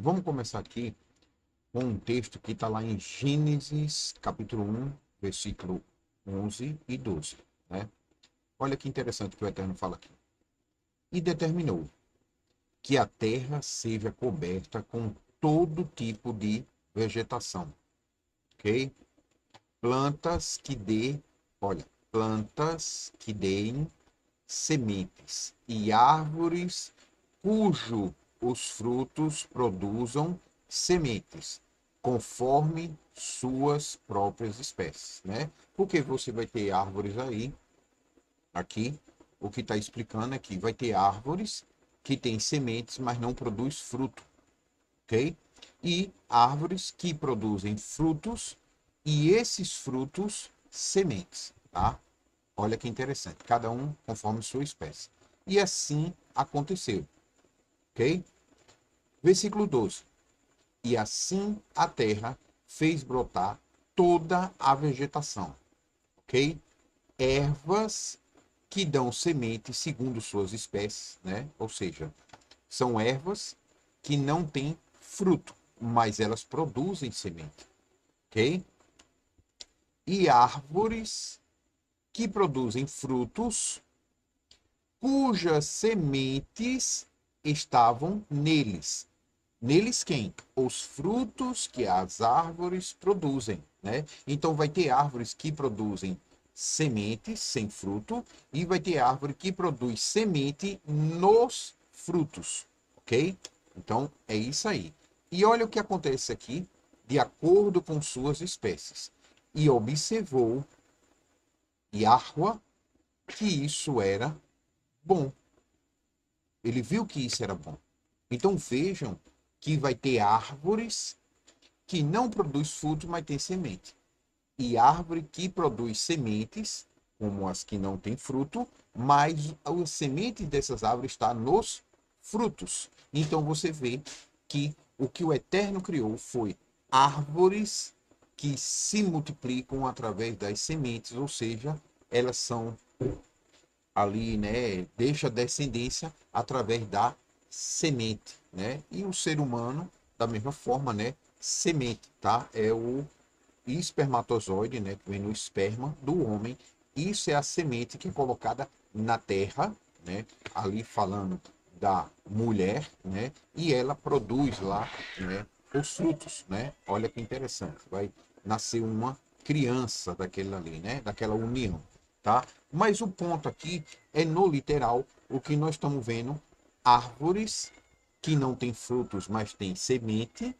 Vamos começar aqui com um texto que está lá em Gênesis, capítulo 1, versículo 11 e 12, né? Olha que interessante que o Eterno fala aqui. E determinou que a terra seja coberta com todo tipo de vegetação, ok? Plantas que dê, olha, plantas que deem sementes e árvores cujo os frutos produzam sementes, conforme suas próprias espécies, né? Porque você vai ter árvores aí, aqui, o que está explicando é que vai ter árvores que têm sementes, mas não produz fruto, ok? E árvores que produzem frutos e esses frutos sementes, tá? Olha que interessante, cada um conforme sua espécie. E assim aconteceu, ok? Versículo 12. E assim a terra fez brotar toda a vegetação, ok? Ervas que dão semente segundo suas espécies, né? Ou seja, são ervas que não têm fruto, mas elas produzem semente, ok? E árvores que produzem frutos cujas sementes estavam neles. Neles quem? Os frutos que as árvores produzem, né? Então vai ter árvores que produzem sementes sem fruto e vai ter árvore que produz semente nos frutos, ok? Então é isso aí. E olha o que acontece aqui, de acordo com suas espécies. E observou Yahweh que isso era bom. Ele viu que isso era bom. Então vejam que vai ter árvores que não produz fruto, mas tem semente. E árvore que produz sementes, como as que não têm fruto, mas a semente dessas árvores está nos frutos. Então você vê que o que o Eterno criou foi árvores que se multiplicam através das sementes, ou seja, elas são ali, né, deixa descendência através da semente, né? E o ser humano, da mesma forma, né, semente, tá? É o espermatozoide, né, que vem no esperma do homem. Isso é a semente que é colocada na terra, né? Ali falando da mulher, né? E ela produz lá, né, os frutos, né? Olha que interessante. Vai nascer uma criança daquela ali, né? Daquela união, tá? Mas o ponto aqui é no literal o que nós estamos vendo, árvores que não têm frutos, mas têm semente,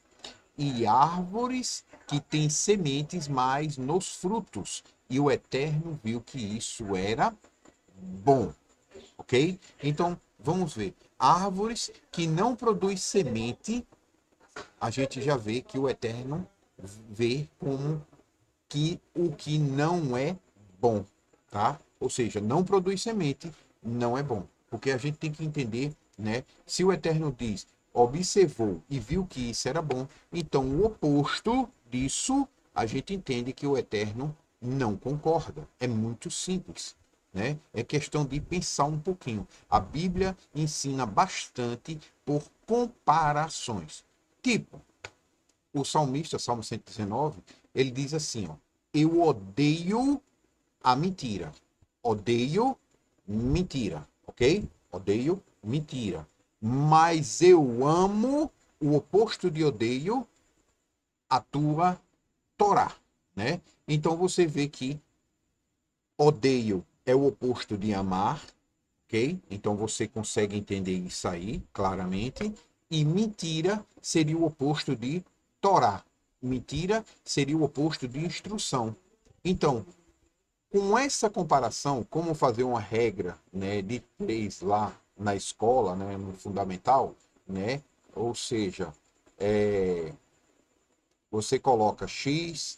e árvores que têm sementes, mas nos frutos. E o Eterno viu que isso era bom, ok? Então, vamos ver. Árvores que não produzem semente, a gente já vê que o Eterno vê como que o que não é bom, tá? Ou seja, não produz semente, não é bom. Porque a gente tem que entender, né? Se o Eterno diz, observou e viu que isso era bom, então o oposto disso, a gente entende que o Eterno não concorda. É muito simples, né? É questão de pensar um pouquinho. A Bíblia ensina bastante por comparações. Tipo, o salmista, Salmo 119, ele diz assim, ó, eu odeio a mentira. Odeio mentira, ok? Odeio mentira. Mas eu amo o oposto de odeio, a tua Torá, né? Então você vê que odeio é o oposto de amar, ok? Então você consegue entender isso aí claramente. E mentira seria o oposto de Torá. Mentira seria o oposto de instrução. Então, com essa comparação, como fazer uma regra, né, de três lá na escola, né, no fundamental, né? Ou seja, é, você coloca x,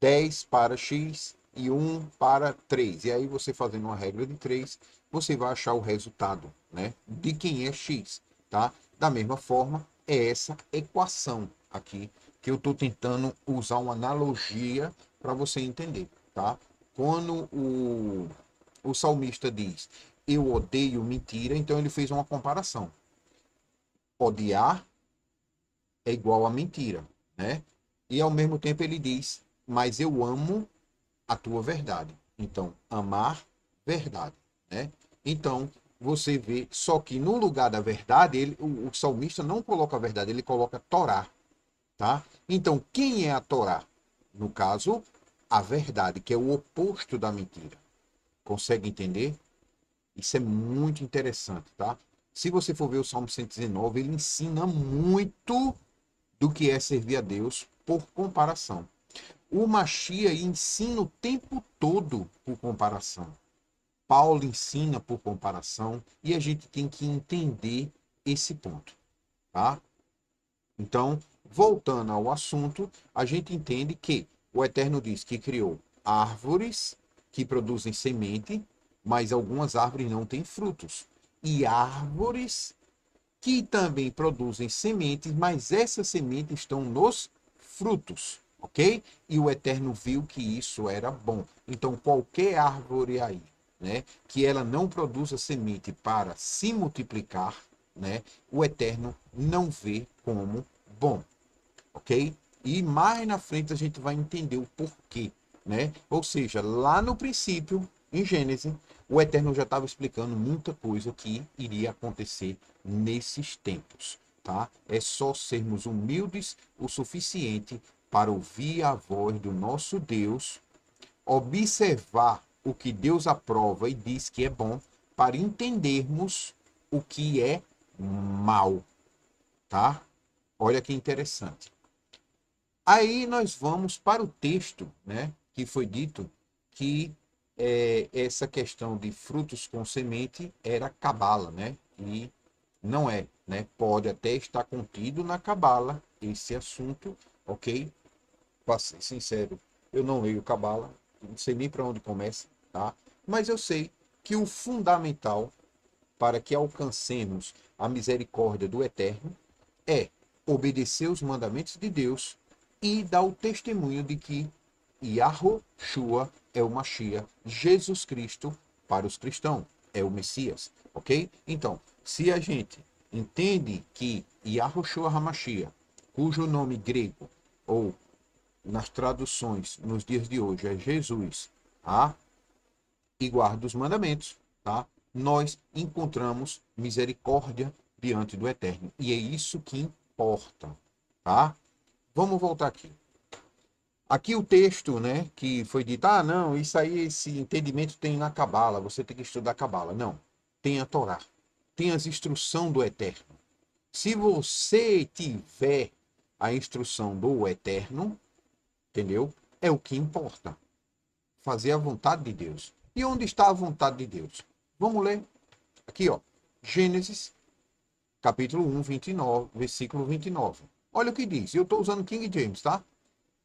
10 para x e 1 para 3. E aí você fazendo uma regra de 3, você vai achar o resultado, né, de quem é x, tá? Da mesma forma, é essa equação aqui que eu estou tentando usar uma analogia para você entender, tá? Quando o salmista diz, eu odeio mentira, então ele fez uma comparação. Odiar é igual a mentira, né? E ao mesmo tempo ele diz, mas eu amo a tua verdade. Então, amar verdade, né? Então, você vê, só que no lugar da verdade, o salmista não coloca a verdade, ele coloca Torá, tá? Então, quem é a Torá? No caso, a verdade, que é o oposto da mentira. Consegue entender? Isso é muito interessante, tá? Se você for ver o Salmo 119, ele ensina muito do que é servir a Deus por comparação. O Machia ensina o tempo todo por comparação. Paulo ensina por comparação e a gente tem que entender esse ponto, tá? Então, voltando ao assunto, a gente entende que o Eterno diz que criou árvores que produzem semente, mas algumas árvores não têm frutos. E árvores que também produzem sementes, mas essas sementes estão nos frutos, ok? E o Eterno viu que isso era bom. Então, qualquer árvore aí, né, que ela não produza semente para se multiplicar, né, o Eterno não vê como bom, ok? E mais na frente a gente vai entender o porquê, né? Ou seja, lá no princípio, em Gênesis, o Eterno já estava explicando muita coisa que iria acontecer nesses tempos, tá? É só sermos humildes o suficiente para ouvir a voz do nosso Deus, observar o que Deus aprova e diz que é bom, para entendermos o que é mal, tá? Olha que interessante. Aí nós vamos para o texto, né, que foi dito que essa questão de frutos com semente era cabala, né? E não é, né? Pode até estar contido na cabala esse assunto, ok? Para ser sincero, eu não leio cabala, não sei nem para onde começa, tá? Mas eu sei que o fundamental para que alcancemos a misericórdia do Eterno é obedecer os mandamentos de Deus e dar o testemunho de que Yahushua é o Mashiach, Jesus Cristo para os cristãos, é o Messias, ok? Então, se a gente entende que Yahushua HaMashiach, cujo nome grego, ou nas traduções nos dias de hoje é Jesus, tá? E guarda os mandamentos, tá? Nós encontramos misericórdia diante do Eterno. E é isso que importa, tá? Vamos voltar aqui. Aqui o texto, né, que foi dito, ah, não, isso aí, esse entendimento tem na Cabala, você tem que estudar a Cabala. Não, tem a Torá, tem as instruções do Eterno. Se você tiver a instrução do Eterno, entendeu? É o que importa. Fazer a vontade de Deus. E onde está a vontade de Deus? Vamos ler. Aqui, ó. Gênesis, capítulo 1, 29, versículo 29. Olha o que diz. Eu estou usando King James, tá?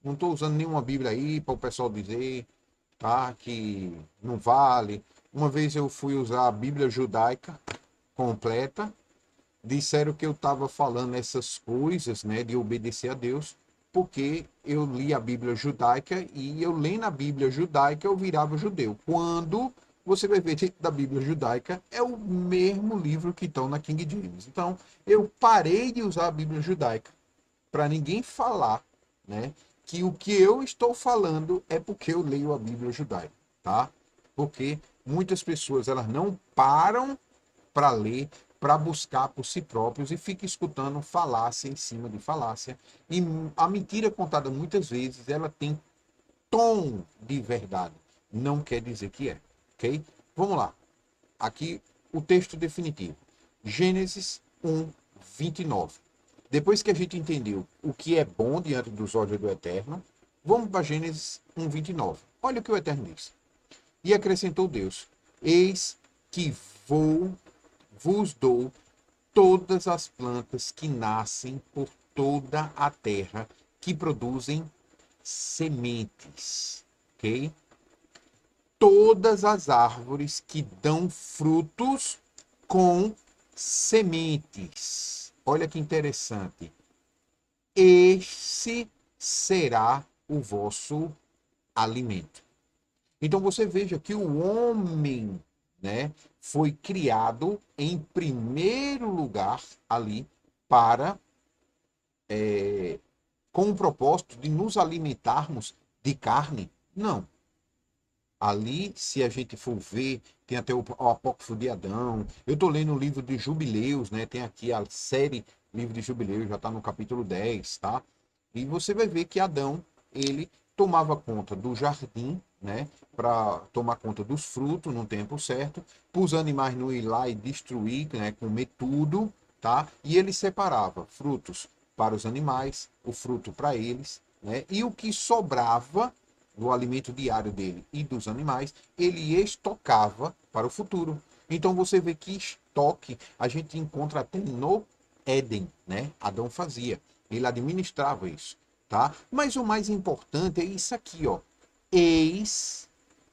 Não estou usando nenhuma Bíblia aí para o pessoal dizer, tá? Que não vale. Uma vez eu fui usar a Bíblia judaica completa. Disseram que eu estava falando essas coisas, né? De obedecer a Deus. Porque eu li a Bíblia judaica e eu lendo a Bíblia judaica eu virava judeu. Quando você vai ver dentro da Bíblia judaica é o mesmo livro que estão na King James. Então eu parei de usar a Bíblia judaica para ninguém falar, né, que o que eu estou falando é porque eu leio a Bíblia judaica, tá? Porque muitas pessoas elas não param para ler, para buscar por si próprios e fica escutando falácia em cima de falácia. E a mentira contada muitas vezes, ela tem tom de verdade. Não quer dizer que é, ok? Vamos lá. Aqui o texto definitivo. Gênesis 1, 29. Depois que a gente entendeu o que é bom diante dos olhos do Eterno, vamos para Gênesis 1, 29. Olha o que o Eterno diz. E acrescentou Deus: Eis que vos dou todas as plantas que nascem por toda a terra, que produzem sementes. Ok? Todas as árvores que dão frutos com sementes. Olha que interessante. Esse será o vosso alimento. Então você veja que o homem, né, foi criado em primeiro lugar ali para com o propósito de nos alimentarmos de carne. Não. Ali, se a gente for ver, tem até o Apócrifo de Adão. Eu estou lendo o livro de Jubileus, né? Tem aqui a série Livro de Jubileus, já está no capítulo 10, tá? E você vai ver que Adão, ele tomava conta do jardim, né? Para tomar conta dos frutos no tempo certo, para os animais não ir lá e destruir, né? Comer tudo, tá? E ele separava frutos para os animais, o fruto para eles, né? E o que sobrava do alimento diário dele e dos animais, ele estocava para o futuro. Então você vê que estoque a gente encontra até no Éden, né? Adão fazia. Ele administrava isso, tá? Mas o mais importante é isso aqui, ó. Eis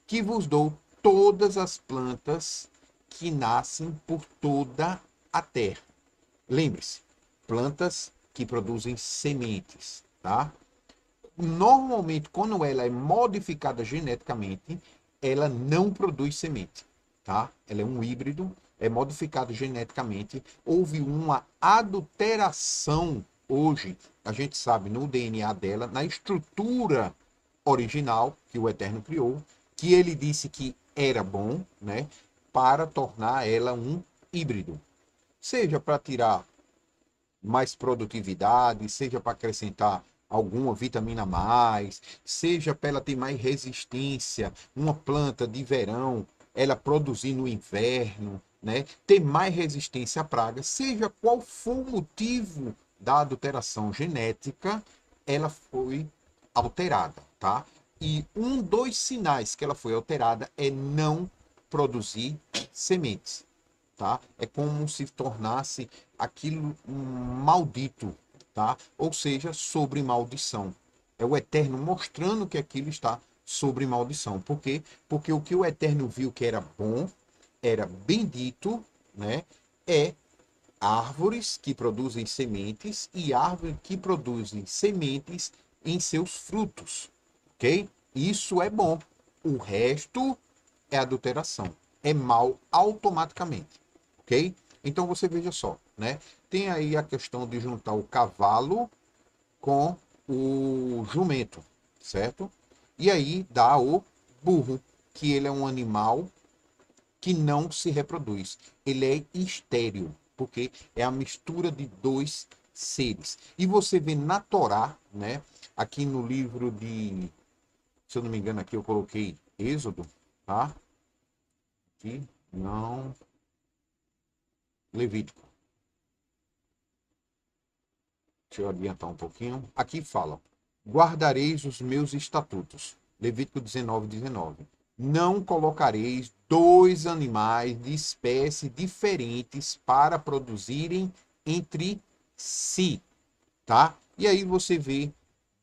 que vos dou todas as plantas que nascem por toda a terra. Lembre-se, plantas que produzem sementes, tá? Normalmente, quando ela é modificada geneticamente, ela não produz semente, tá? Ela é um híbrido, é modificado geneticamente. Houve uma adulteração hoje, a gente sabe, no DNA dela, na estrutura original que o Eterno criou, que ele disse que era bom, né? Para tornar ela um híbrido. Seja para tirar mais produtividade, seja para acrescentar alguma vitamina a mais, seja para ela ter mais resistência, uma planta de verão, ela produzir no inverno, né? Ter mais resistência a pragas, seja qual for o motivo da adulteração genética, ela foi alterada, tá? E um dos sinais que ela foi alterada é não produzir sementes, tá? É como se tornasse aquilo maldito, tá? Ou seja, sobre maldição. É o Eterno mostrando que aquilo está sobre maldição. Por quê? Porque o que o Eterno viu que era bom, era bendito, né? É árvores que produzem sementes e árvores que produzem sementes em seus frutos, ok? Isso é bom. O resto é adulteração. É mal automaticamente, ok? Então você veja só, né? Tem aí a questão de juntar o cavalo com o jumento, certo? E aí dá o burro, que ele é um animal que não se reproduz. Ele é estéril, porque é a mistura de dois seres. E você vê na Torá, né? Aqui no livro de, se eu não me engano, aqui eu coloquei Êxodo, tá? Aqui, não, Levítico. Deixa eu adiantar um pouquinho. Aqui fala: guardareis os meus estatutos. Levítico 19, 19. Não colocareis dois animais de espécie diferentes para produzirem entre si, tá? E aí você vê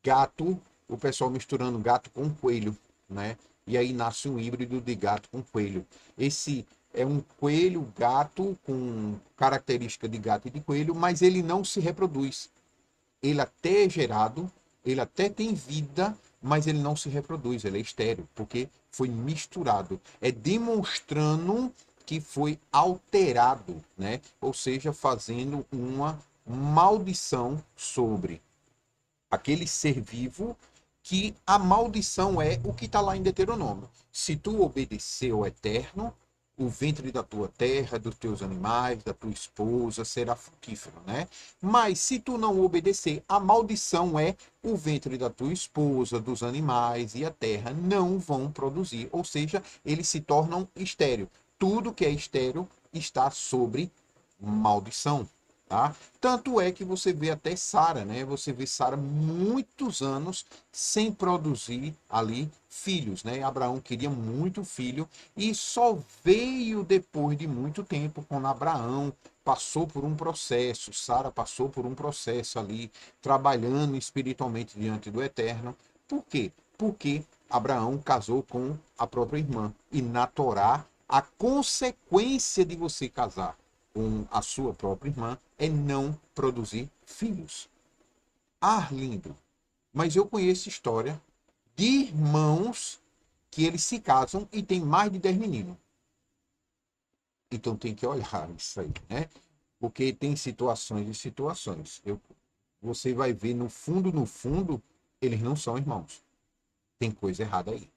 gato, o pessoal misturando gato com coelho, né? E aí nasce um híbrido de gato com coelho. Esse é um coelho gato com característica de gato e de coelho, mas ele não se reproduz. Ele até é gerado, ele até tem vida, mas ele não se reproduz, ele é estéril, porque foi misturado. É demonstrando que foi alterado, né? Ou seja, fazendo uma maldição sobre aquele ser vivo, que a maldição é o que está lá em Deuteronômio. Se tu obedecer ao Eterno, o ventre da tua terra, dos teus animais, da tua esposa será frutífero, né? Mas se tu não obedecer, a maldição é o ventre da tua esposa, dos animais e a terra não vão produzir, ou seja, eles se tornam estéril. Tudo que é estéril está sobre maldição. Tá? Tanto é que você vê até Sara, né? Você vê Sara muitos anos sem produzir ali filhos, né? Abraão queria muito filho e só veio depois de muito tempo, quando Abraão passou por um processo, Sara passou por um processo ali, trabalhando espiritualmente diante do Eterno. Por quê? Porque Abraão casou com a própria irmã. E na Torá, a consequência de você casar com a sua própria irmã é não produzir filhos. Ah, lindo. Mas eu conheço história de irmãos que eles se casam e tem mais de 10 meninos. Então tem que olhar isso aí, né? Porque tem situações e situações. você vai ver no fundo, eles não são irmãos. Tem coisa errada aí,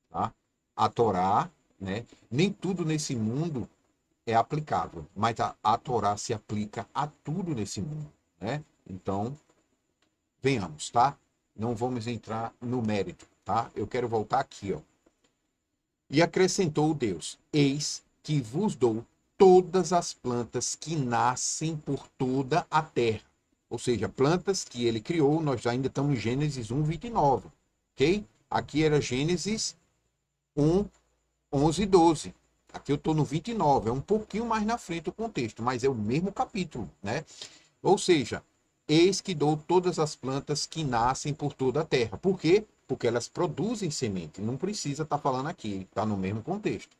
tá? A Torá, né? Nem tudo nesse mundo é aplicável, mas a Torá se aplica a tudo nesse mundo, né? Então, venhamos, tá? Não vamos entrar no mérito, tá? Eu quero voltar aqui, ó. E acrescentou Deus: Eis que vos dou todas as plantas que nascem por toda a terra. Ou seja, plantas que ele criou, nós ainda estamos em Gênesis 1, 29, ok? Aqui era Gênesis 1, 11 e 12. Aqui eu estou no 29, é um pouquinho mais na frente o contexto, mas é o mesmo capítulo, né? Ou seja, eis que dou todas as plantas que nascem por toda a terra. Por quê? Porque elas produzem semente. Não precisa estar falando aqui, está no mesmo contexto.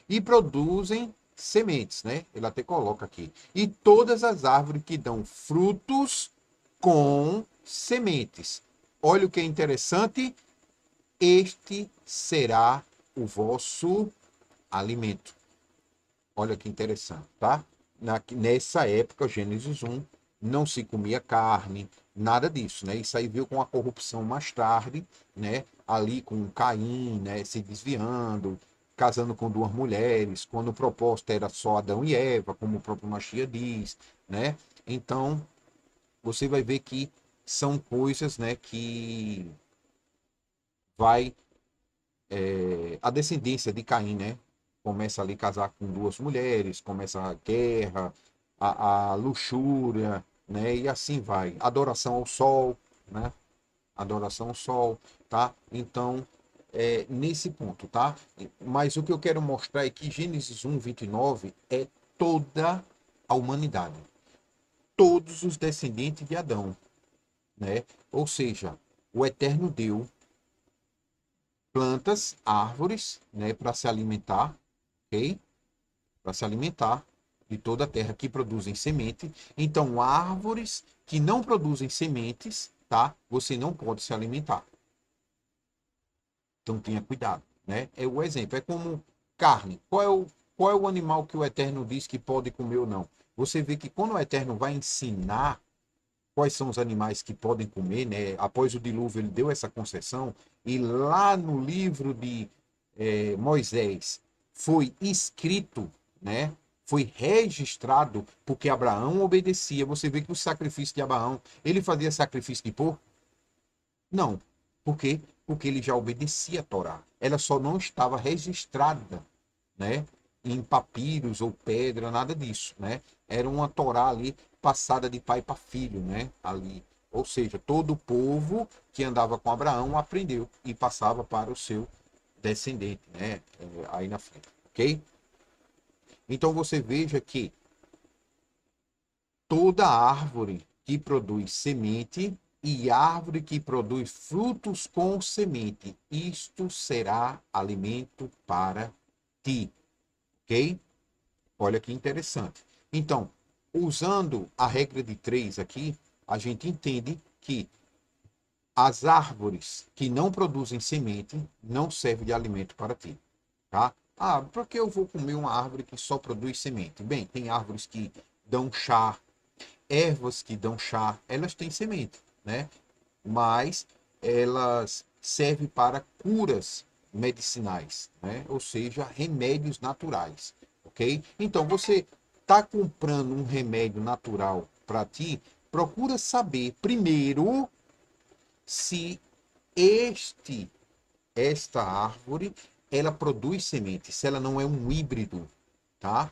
E produzem sementes, né? Ele até coloca aqui. E todas as árvores que dão frutos com sementes. Olha o que é interessante. Este será o vosso alimento. Olha que interessante, tá? Nessa época, Gênesis 1, não se comia carne, nada disso, né? Isso aí veio com a corrupção mais tarde, né? Ali com Caim, né? Se desviando, casando com duas mulheres, quando o propósito era só Adão e Eva, como o próprio Machia diz, né? Então, você vai ver que são coisas, né? Que vai a descendência de Caim, né? Começa ali a casar com duas mulheres, começa a guerra, a luxúria, né? E assim vai. Adoração ao sol, né? Adoração ao sol, tá? Então, nesse ponto, tá? Mas o que eu quero mostrar é que Gênesis 1, 29 é toda a humanidade. Todos os descendentes de Adão, né? Ou seja, o Eterno deu plantas, árvores, né, para se alimentar, ok? Para se alimentar de toda a terra que produzem semente. Então, árvores que não produzem sementes, tá? Você não pode se alimentar. Então, tenha cuidado, né? É o exemplo. É como carne. Qual é o animal que o Eterno diz que pode comer ou não? Você vê que quando o Eterno vai ensinar quais são os animais que podem comer, né? Após o dilúvio, ele deu essa concessão, e lá no livro de Moisés foi escrito, né? Foi registrado, porque Abraão obedecia. Você vê que o sacrifício de Abraão, ele fazia sacrifício de porco? Não. Por quê? Porque ele já obedecia a Torá. Ela só não estava registrada, né? Em papiros ou pedra, nada disso, né? Era uma Torá ali passada de pai para filho, né? Ali. Ou seja, todo o povo que andava com Abraão aprendeu e passava para o seu descendente, né? Aí na frente, ok? Então você veja que toda árvore que produz semente e árvore que produz frutos com semente, isto será alimento para ti, ok? Olha que interessante. Então, usando a regra de 3 aqui, a gente entende que as árvores que não produzem semente não servem de alimento para ti, tá? Ah, por que eu vou comer uma árvore que só produz semente? Bem, tem árvores que dão chá, ervas que dão chá, elas têm semente, né? Mas elas servem para curas medicinais, né? Ou seja, remédios naturais, ok? Então, você está comprando um remédio natural para ti, procura saber primeiro se este esta árvore ela produz semente, se ela não é um híbrido, tá?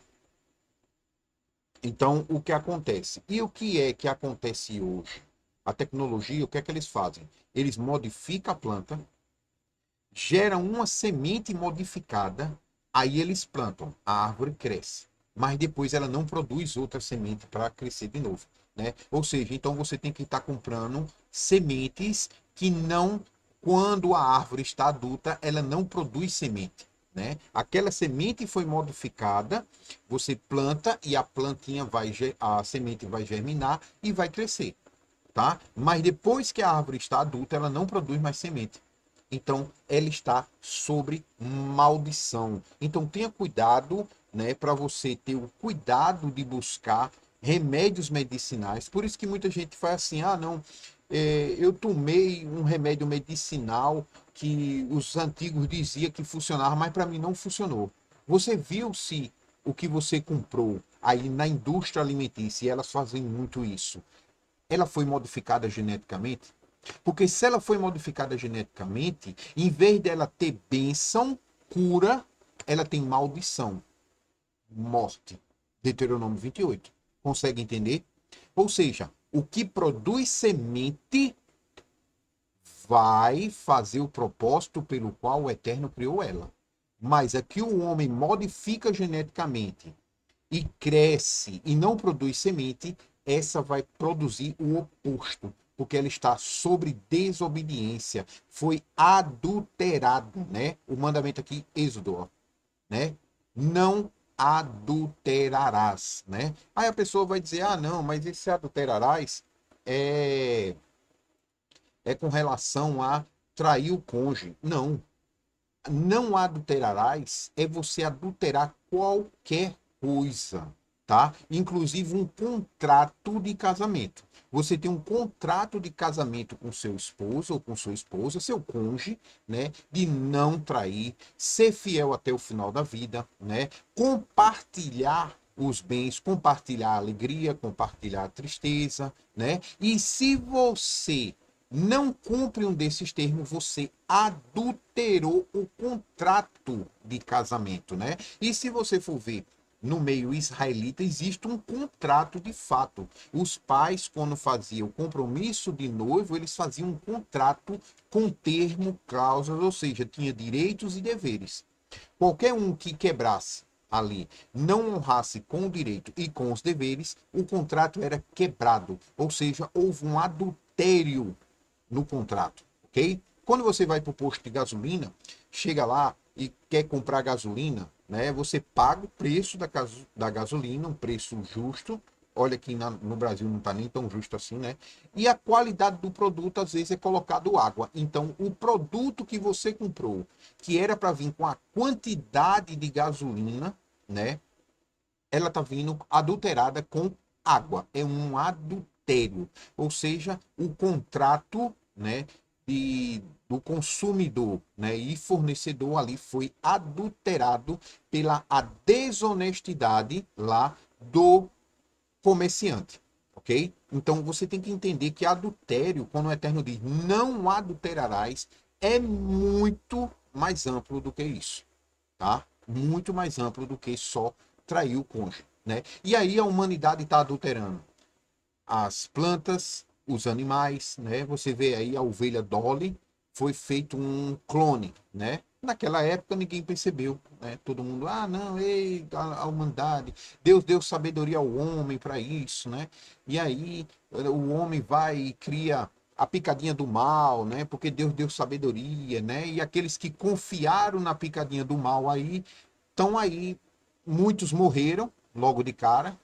Então, o que acontece? E o que é que acontece hoje? A tecnologia, o que é que eles fazem? Eles modificam a planta, geram uma semente modificada, aí eles plantam, a árvore cresce, mas depois ela não produz outra semente para crescer de novo, né? Ou seja, então você tem que estar comprando sementes que não, quando a árvore está adulta, ela não produz semente, né? Aquela semente foi modificada, você planta e a plantinha vai, a semente vai germinar e vai crescer, tá? Mas depois que a árvore está adulta, ela não produz mais semente. Então, ela está sobre maldição. Então, tenha cuidado, né, para você ter o cuidado de buscar remédios medicinais. Por isso que muita gente faz assim, ah, não, eu tomei um remédio medicinal que os antigos diziam que funcionava, mas para mim não funcionou. Você viu se o que você comprou aí na indústria alimentícia, e elas fazem muito isso, ela foi modificada geneticamente? Porque se ela foi modificada geneticamente, em vez dela ter bênção, cura, ela tem maldição, morte. Deuteronômio 28. Consegue entender? Ou seja, o que produz semente vai fazer o propósito pelo qual o Eterno criou ela. Mas é que o homem modifica geneticamente e cresce e não produz semente, essa vai produzir o oposto, porque ela está sobre desobediência, foi adulterado, né? O mandamento aqui, Êxodo, né? Não adulterarás, né? Aí a pessoa vai dizer, ah, não, mas esse adulterarás é, é com relação a trair o cônjuge. Não, não adulterarás é você adulterar qualquer coisa, tá? Inclusive um contrato de casamento. Você tem um contrato de casamento com seu esposo ou com sua esposa, seu cônjuge, né? De não trair, ser fiel até o final da vida, né? Compartilhar os bens, compartilhar a alegria, compartilhar a tristeza, né? E se você não cumpre um desses termos, você adulterou o contrato de casamento, né? E se você for ver no meio israelita, existe um contrato de fato. Os pais, quando faziam o compromisso de noivo, eles faziam um contrato com termo, cláusulas, ou seja, tinha direitos e deveres. Qualquer um que quebrasse ali, não honrasse com o direito e com os deveres, o contrato era quebrado. Ou seja, houve um adultério no contrato, ok? Quando você vai para o posto de gasolina, chega lá e quer comprar gasolina, né? Você paga o preço da gasolina, um preço justo. Olha que no Brasil não está nem tão justo assim, né? E a qualidade do produto, às vezes, é colocado água. Então, o produto que você comprou, que era para vir com a quantidade de gasolina, né? Ela está vindo adulterada com água. É um adultério. Ou seja, o contrato, né, do consumidor, né, e fornecedor ali foi adulterado pela a desonestidade lá do comerciante. Ok? Então você tem que entender que adultério, quando o Eterno diz não adulterarás, é muito mais amplo do que isso, tá? Muito mais amplo do que só trair o cônjuge, né? E aí a humanidade está adulterando as plantas, os animais, né? Você vê aí a ovelha Dolly, foi feito um clone, né? Naquela época ninguém percebeu, né? Todo mundo, ah, não, ei, a humanidade, Deus deu sabedoria ao homem para isso, né? E aí o homem vai e cria a picadinha do mal, né? Porque Deus deu sabedoria, né? E aqueles que confiaram na picadinha do mal aí, estão aí, muitos morreram logo de cara,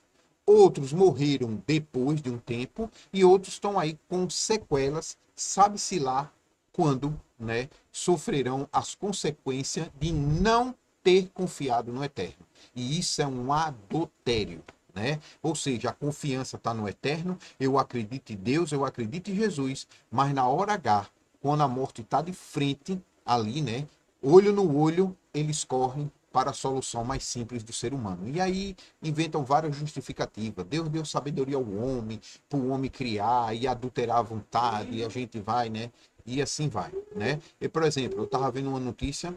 outros morreram depois de um tempo e outros estão aí com sequelas, sabe-se lá quando, né, sofrerão as consequências de não ter confiado no Eterno. E isso é um adultério, né? Ou seja, a confiança está no Eterno, eu acredito em Deus, eu acredito em Jesus, mas na hora H, quando a morte está de frente ali, né, olho no olho, eles correm para a solução mais simples do ser humano. E aí inventam várias justificativas. Deus deu sabedoria ao homem, para o homem criar e adulterar a vontade, e a gente vai, né? E assim vai, né? E, por exemplo, eu estava vendo uma notícia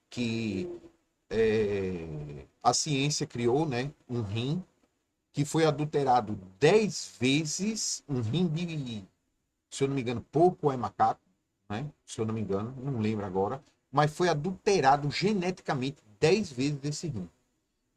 que a ciência criou, né, um rim que foi adulterado 10 vezes, um rim de, se eu não me engano, porco ou é macaco, né? Se eu não me engano, não lembro agora, mas foi adulterado geneticamente 10 vezes esse rim.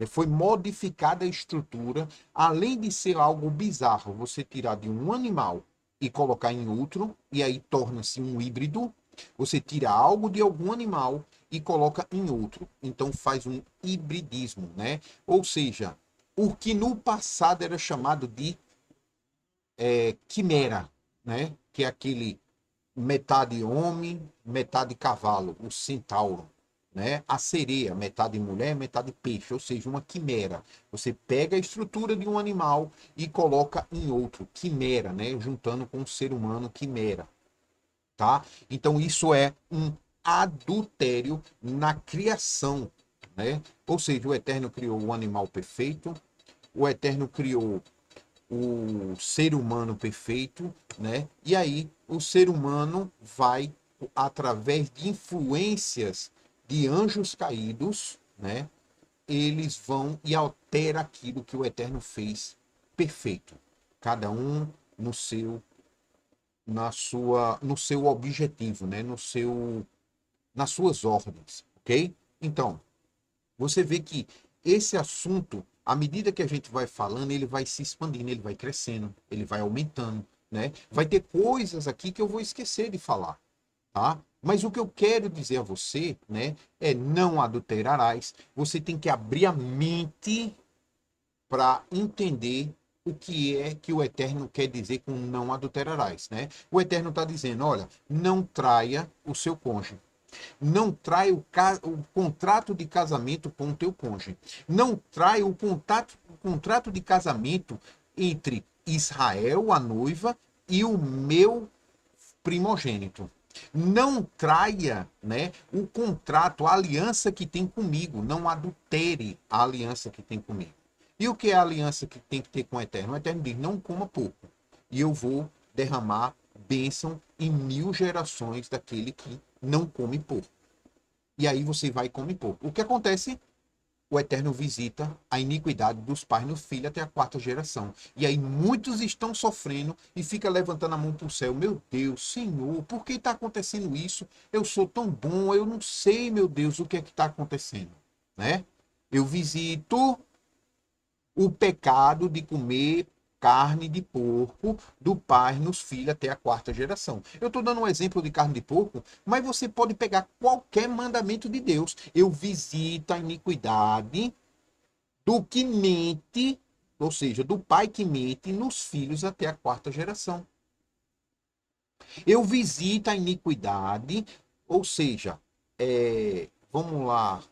Foi modificada a estrutura, além de ser algo bizarro, você tirar de um animal e colocar em outro, e aí torna-se um híbrido. Você tira algo de algum animal e coloca em outro. Então faz um hibridismo, né? Ou seja, o que no passado era chamado de quimera, né? Que é aquele metade homem, metade cavalo, o centauro, né? A sereia, metade mulher, metade peixe, ou seja, uma quimera. Você pega a estrutura de um animal e coloca em outro, quimera, né? Juntando com o ser humano, quimera, tá? Então isso é um adultério na criação, né? Ou seja, o Eterno criou o animal perfeito, o Eterno criou o ser humano perfeito, né? E aí o ser humano vai, através de influências de anjos caídos, né? Eles vão e altera aquilo que o Eterno fez perfeito. Cada um no seu, no seu objetivo, né? Nas suas ordens, ok? Então, você vê que esse assunto, à medida que a gente vai falando, ele vai se expandindo, ele vai crescendo, ele vai aumentando, né? Vai ter coisas aqui que eu vou esquecer de falar, tá? Mas o que eu quero dizer a você, né, é não adulterarás. Você tem que abrir a mente para entender o que é que o Eterno quer dizer com não adulterarás, né? O Eterno está dizendo, olha, não traia o seu cônjuge. Não trai o contrato de casamento com o teu cônjuge. Não trai o contrato de casamento entre Israel, a noiva, e o meu primogênito. Não traia, né, o contrato, a aliança que tem comigo. Não adultere a aliança que tem comigo. E o que é a aliança que tem que ter com o Eterno? O Eterno diz, não coma pouco. E eu vou derramar bênção em 1000 gerações daquele que não come pouco. E aí você vai e come pouco. O que acontece? O Eterno visita a iniquidade dos pais no filho até a 4ª geração. E aí muitos estão sofrendo e fica levantando a mão para o céu. Meu Deus, Senhor, por que está acontecendo isso? Eu sou tão bom, eu não sei, meu Deus, o que é que está acontecendo, né? Eu visito o pecado de comer carne de porco do pai nos filhos até a 4ª geração. Eu estou dando um exemplo de carne de porco, mas você pode pegar qualquer mandamento de Deus. Eu visito a iniquidade do que mente, ou seja, do pai que mente nos filhos até a 4ª geração. Eu visito a iniquidade, ou seja, vamos lá,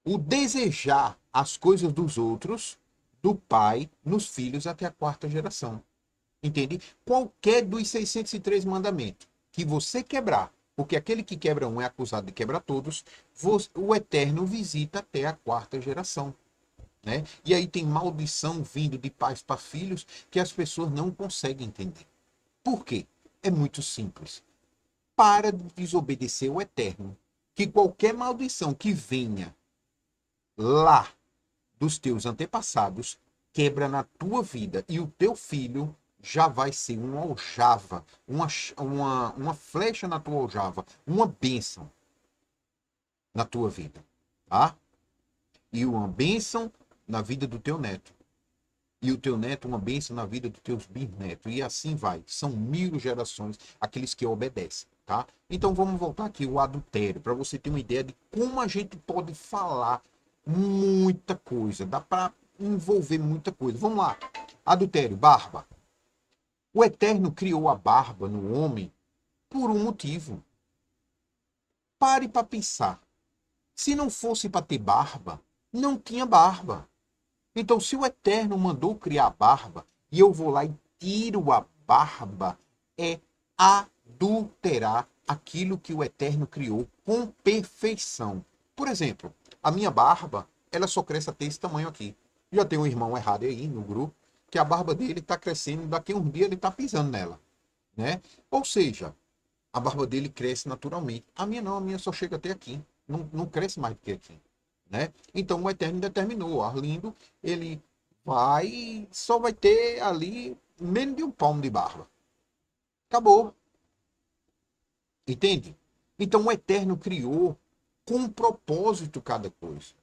o desejar as coisas dos outros, do pai nos filhos até a 4ª geração. Entende? Qualquer dos 603 mandamentos que você quebrar, porque aquele que quebra um é acusado de quebrar todos, o Eterno visita até a 4ª geração. Né? E aí tem maldição vindo de pais para filhos que as pessoas não conseguem entender. Por quê? É muito simples. Para de desobedecer o Eterno. Que qualquer maldição que venha lá dos teus antepassados quebra na tua vida e o teu filho já vai ser uma aljava, uma flecha na tua aljava, uma bênção na tua vida, tá? E uma bênção na vida do teu neto. E o teu neto uma bênção na vida dos teus bisnetos. E assim vai. São 1000 gerações aqueles que obedecem, tá? Então vamos voltar aqui o adultério, para você ter uma ideia de como a gente pode falar muita coisa. Dá para envolver muita coisa. Vamos lá. Adultério, barba. O Eterno criou a barba no homem por um motivo. Pare para pensar. Se não fosse para ter barba, não tinha barba. Então, se o Eterno mandou criar a barba e eu vou lá e tiro a barba, é adulterar aquilo que o Eterno criou com perfeição. Por exemplo, a minha barba, ela só cresce até esse tamanho aqui. Já tem um irmão errado aí no grupo, que a barba dele está crescendo, daqui a um dia ele está pisando nela, né? Ou seja, a barba dele cresce naturalmente. A minha não, a minha só chega até aqui. Não cresce mais do que aqui, né? Então o Eterno determinou, Arlindo, ele só vai ter ali menos de um palmo de barba. Acabou. Entende? Então o Eterno criou com um propósito cada coisa.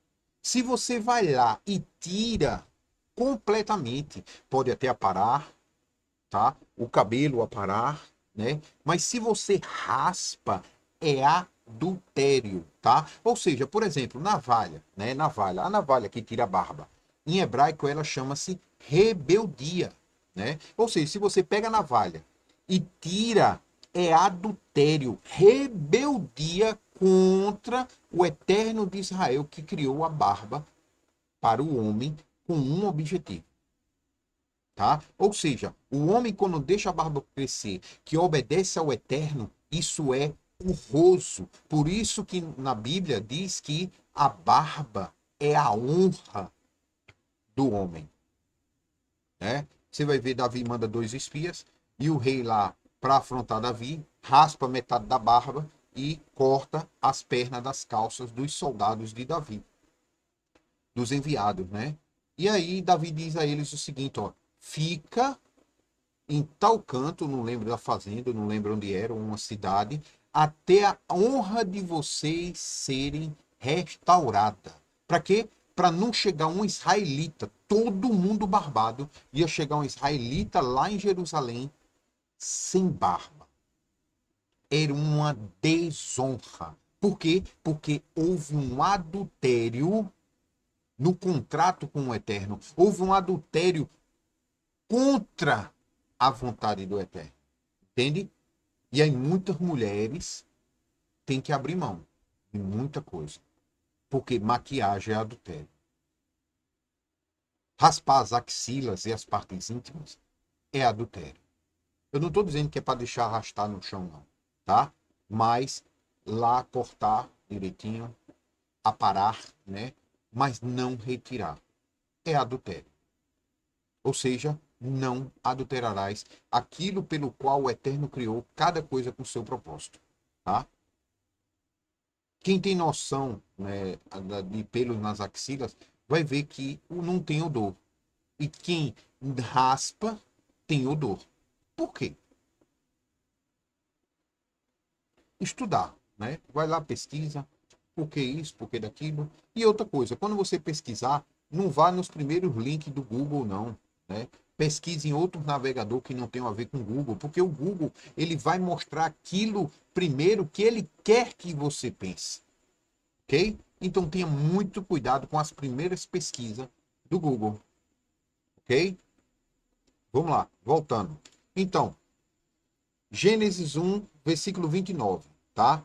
Se você vai lá e tira completamente, pode até aparar, tá? O cabelo aparar, né? Mas se você raspa, é adultério, tá? Ou seja, por exemplo, navalha, né? Navalha, a navalha que tira a barba. Em hebraico ela chama-se rebeldia, né? Ou seja, se você pega a navalha e tira, é adultério, rebeldia contra o Eterno de Israel, que criou a barba para o homem com um objetivo. Tá? Ou seja, o homem, quando deixa a barba crescer, que obedece ao Eterno, isso é honroso. Por isso que na Bíblia diz que a barba é a honra do homem. Né? Você vai ver, Davi manda 2 espias, e o rei lá, para afrontar Davi, raspa metade da barba e corta as pernas das calças dos soldados de Davi, dos enviados, né? E aí Davi diz a eles o seguinte, ó, fica em tal canto, não lembro da fazenda, não lembro onde era, uma cidade, até a honra de vocês serem restaurada. Para quê? Para não chegar um israelita, todo mundo barbado, ia chegar um israelita lá em Jerusalém sem barba. Era uma desonra. Por quê? Porque houve um adultério no contrato com o Eterno. Houve um adultério contra a vontade do Eterno. Entende? E aí muitas mulheres têm que abrir mão de muita coisa. Porque maquiagem é adultério. Raspar as axilas e as partes íntimas é adultério. Eu não estou dizendo que é para deixar arrastar no chão, não. Tá? Mas lá cortar direitinho, aparar, né? Mas não retirar. É adultério. Ou seja, não adulterarás aquilo pelo qual o Eterno criou cada coisa com seu propósito. Tá? Quem tem noção, né, de pelos nas axilas vai ver que não tem odor. E quem raspa tem odor. Por quê? Estudar, né? Vai lá, pesquisa, por que isso, por que daquilo. E outra coisa, quando você pesquisar, não vá nos primeiros links do Google, não, né? Pesquise em outro navegador que não tem a ver com o Google, porque o Google, ele vai mostrar aquilo primeiro que ele quer que você pense, ok? Então tenha muito cuidado com as primeiras pesquisas do Google, ok? Vamos lá, voltando. Então, Gênesis 1, versículo 29, tá?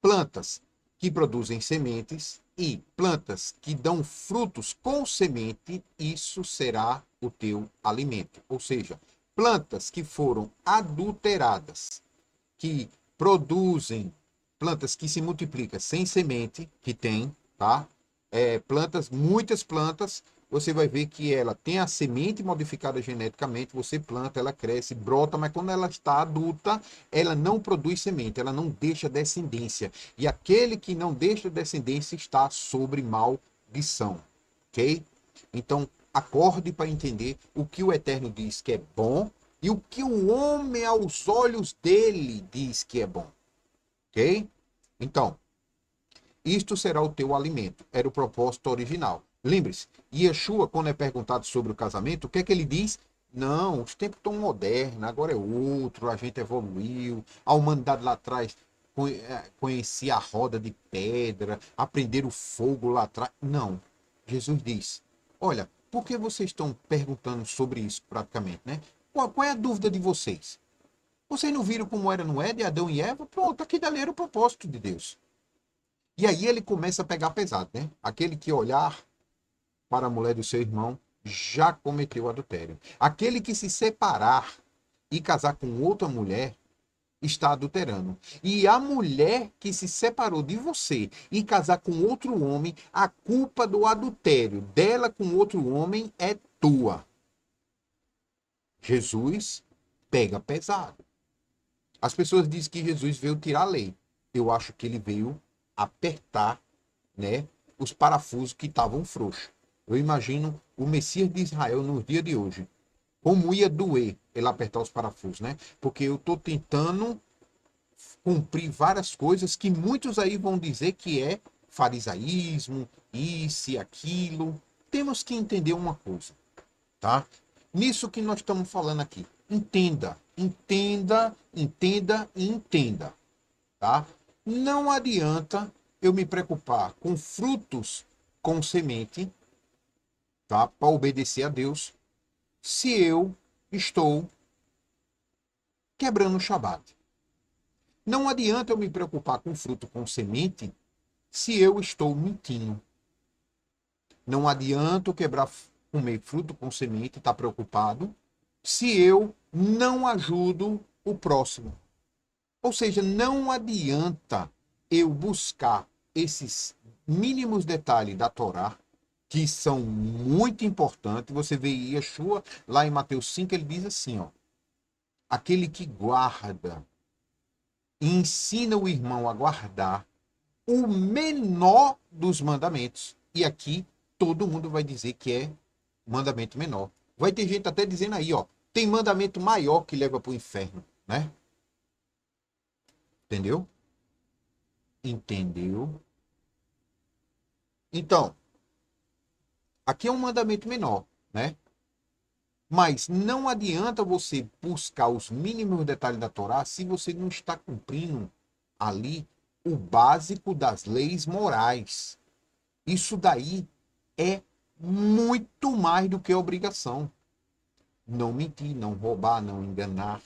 Plantas que produzem sementes e plantas que dão frutos com semente, isso será o teu alimento. Ou seja, plantas que foram adulteradas, que produzem, plantas que se multiplicam sem semente, que tem, tá? Plantas, muitas plantas, você vai ver que ela tem a semente modificada geneticamente, você planta, ela cresce, brota, mas quando ela está adulta, ela não produz semente, ela não deixa descendência. E aquele que não deixa descendência está sobre maldição, ok? Então, acorde para entender o que o Eterno diz que é bom e o que o homem aos olhos dele diz que é bom, ok? Então, isto será o teu alimento. Era o propósito original. Lembre-se, Yeshua, quando é perguntado sobre o casamento, o que é que ele diz? Não, os tempos estão modernos, agora é outro, a gente evoluiu, a humanidade lá atrás conhecia a roda de pedra, aprenderam o fogo lá atrás. Não, Jesus diz, olha, por que vocês estão perguntando sobre isso praticamente, né? Qual é a dúvida de vocês? Vocês não viram como era no Éden, Adão e Eva? Pronto, aqui dali era o propósito de Deus. E aí ele começa a pegar pesado, né? Aquele que olhar para a mulher do seu irmão já cometeu adultério. Aquele que se separar e casar com outra mulher está adulterando. E a mulher que se separou de você e casar com outro homem, a culpa do adultério dela com outro homem é tua. Jesus pega pesado. As pessoas dizem que Jesus veio tirar a lei. Eu acho que ele veio apertar, né, os parafusos que estavam frouxos. Eu imagino o Messias de Israel nos dias de hoje. Como ia doer ele apertar os parafusos, né? Porque eu estou tentando cumprir várias coisas que muitos aí vão dizer que é farisaísmo, isso e aquilo. Temos que entender uma coisa, tá? Nisso que nós estamos falando aqui. Entenda, entenda, entenda e entenda, tá? Não adianta eu me preocupar com frutos com semente, tá? Para obedecer a Deus, se eu estou quebrando o Shabat. Não adianta eu me preocupar com fruto com semente se eu estou mentindo. Não adianta eu comer fruto com semente e estar preocupado se eu não ajudo o próximo. Ou seja, não adianta eu buscar esses mínimos detalhes da Torá, que são muito importantes. Você vê Yeshua lá em Mateus 5, ele diz assim, ó, aquele que guarda e ensina o irmão a guardar o menor dos mandamentos. E aqui todo mundo vai dizer que é mandamento menor. Vai ter gente até dizendo aí, ó, tem mandamento maior que leva para o inferno, né? Entendeu? Entendeu? Então, aqui é um mandamento menor, né? Mas não adianta você buscar os mínimos detalhes da Torá se você não está cumprindo ali o básico das leis morais. Isso daí é muito mais do que obrigação. Não mentir, não roubar, não enganar,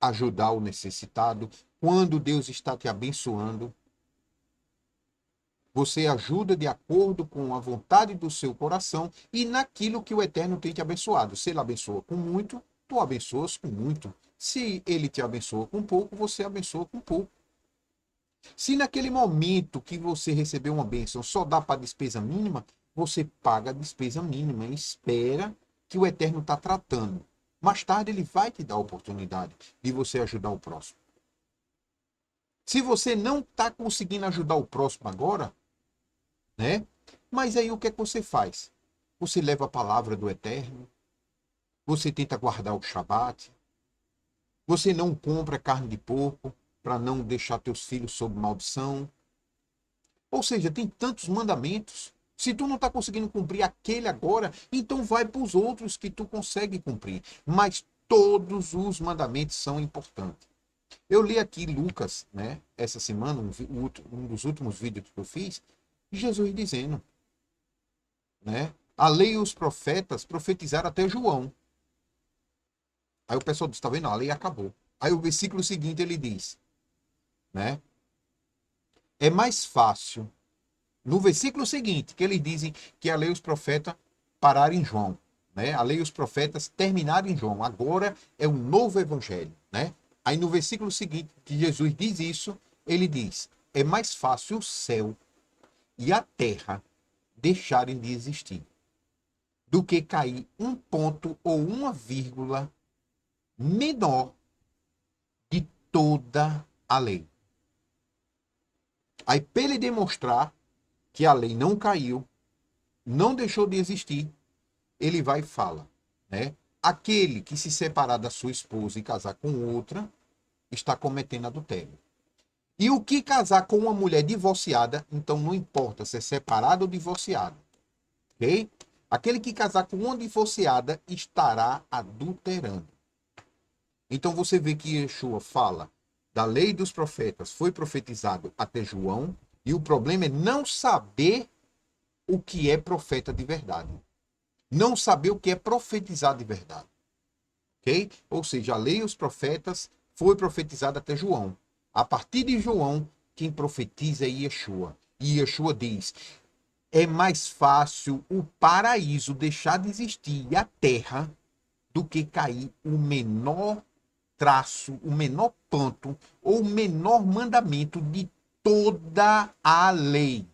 ajudar o necessitado. Quando Deus está te abençoando, você ajuda de acordo com a vontade do seu coração e naquilo que o Eterno tem te abençoado. Se ele abençoa com muito, tu abençoas com muito. Se ele te abençoa com pouco, você abençoa com pouco. Se naquele momento que você recebeu uma bênção só dá para despesa mínima, você paga a despesa mínima e espera que o Eterno está tratando. Mais tarde ele vai te dar a oportunidade de você ajudar o próximo. Se você não está conseguindo ajudar o próximo agora, né? Mas aí o que é que você faz? Você leva a palavra do Eterno, você tenta guardar o Shabat, você não compra carne de porco para não deixar teus filhos sob maldição. Ou seja, tem tantos mandamentos. Se tu não está conseguindo cumprir aquele agora, então vai para os outros que tu consegue cumprir. Mas todos os mandamentos são importantes. Eu li aqui Lucas, né, essa semana, um dos últimos vídeos que eu fiz, Jesus dizendo, né, a lei e os profetas profetizaram até João. Aí o pessoal diz, está vendo? A lei acabou. Aí o versículo seguinte ele diz, né, é mais fácil. No versículo seguinte, que eles dizem que a lei e os profetas pararam em João, né? A lei e os profetas terminaram em João. Agora é um novo evangelho, né? Aí no versículo seguinte, que Jesus diz isso, ele diz: é mais fácil o céu e a terra deixarem de existir do que cair um ponto ou uma vírgula menor de toda a lei. Aí, para ele demonstrar que a lei não caiu, não deixou de existir, ele vai e fala, né? Aquele que se separar da sua esposa e casar com outra, está cometendo adultério. E o que casar com uma mulher divorciada, então não importa se é separado ou divorciado, ok? Aquele que casar com uma divorciada estará adulterando. Então você vê que Yeshua fala da lei dos profetas, foi profetizado até João, e o problema é não saber o que é profeta de verdade. Não saber o que é profetizar de verdade. Ok? Ou seja, a lei e os profetas foi profetizada até João. A partir de João, quem profetiza é Yeshua. E Yeshua diz, é mais fácil o paraíso deixar de existir e a terra do que cair o menor traço, o menor ponto ou o menor mandamento de toda a lei.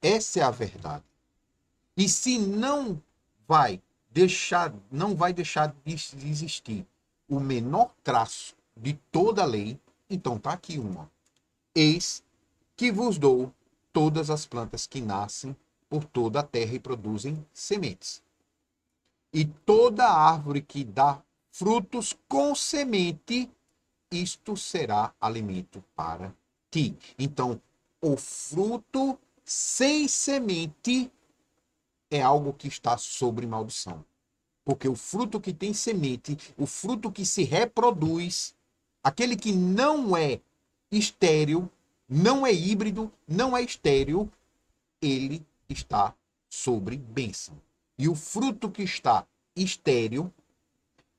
Essa é a verdade. E se não vai deixar de existir o menor traço de toda a lei, então tá aqui uma. Eis que vos dou todas as plantas que nascem por toda a terra e produzem sementes. E toda árvore que dá frutos com semente, isto será alimento para ti. Então, o fruto sem semente é algo que está sobre maldição. Porque o fruto que tem semente, o fruto que se reproduz, aquele que não é estéril, não é híbrido, não é estéril, ele está sobre bênção. E o fruto que está estéril,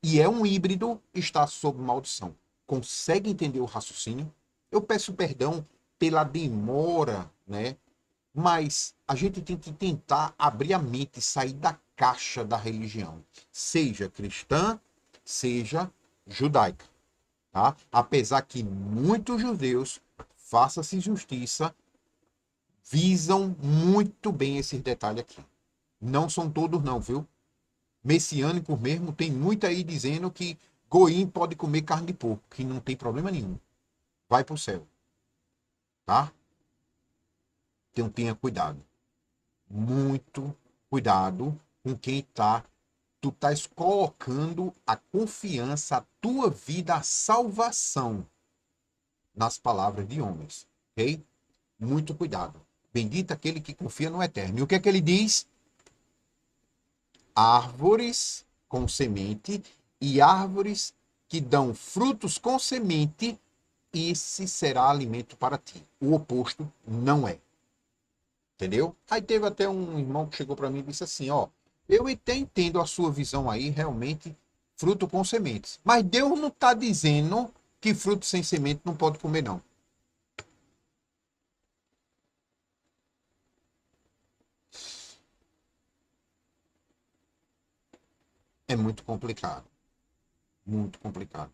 e é um híbrido, está sob maldição. Consegue entender o raciocínio? Eu peço perdão pela demora, né? Mas a gente tem que tentar abrir a mente, sair da caixa da religião, seja cristã, seja judaica, tá? Apesar que muitos judeus, faça-se justiça, visam muito bem esses detalhes aqui. Não são todos não, viu? Messiânicos mesmo, tem muito aí dizendo que goim pode comer carne de porco, que não tem problema nenhum. Vai pro céu, tá? Então tenha cuidado. Muito cuidado com quem tá. Tu estás colocando a confiança, a tua vida, a salvação nas palavras de homens, ok? Muito cuidado. Bendito aquele que confia no Eterno. E o que é que ele diz? Árvores com semente e árvores que dão frutos com semente, esse será alimento para ti. O oposto não é. Entendeu? Aí teve até um irmão que chegou para mim e disse assim, ó, eu até entendo a sua visão aí, realmente, fruto com sementes. Mas Deus não está dizendo que fruto sem semente não pode comer, não. É muito complicado. Muito complicado.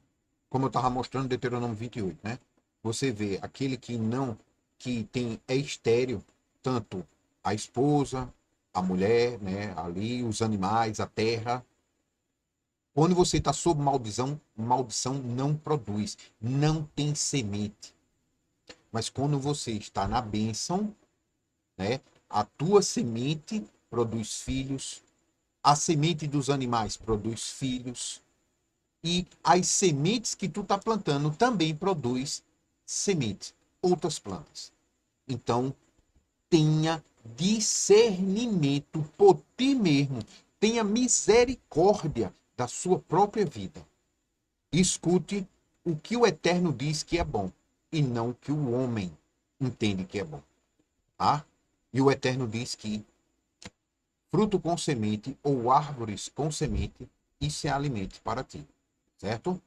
Como eu estava mostrando em Deuteronômio 28, né? Você vê aquele que não, que tem, é estéril, tanto a esposa, a mulher, né? Ali, os animais, a terra. Quando você está sob maldição, maldição não produz, não tem semente. Mas quando você está na bênção, né? A tua semente produz filhos, a semente dos animais produz filhos, e as sementes que tu está plantando também produz sementes, outras plantas. Então, tenha discernimento por ti mesmo, tenha misericórdia da sua própria vida. Escute o que o Eterno diz que é bom e não o que o homem entende que é bom, tá? E o Eterno diz que fruto com semente ou árvores com semente, isso é alimento para ti, certo?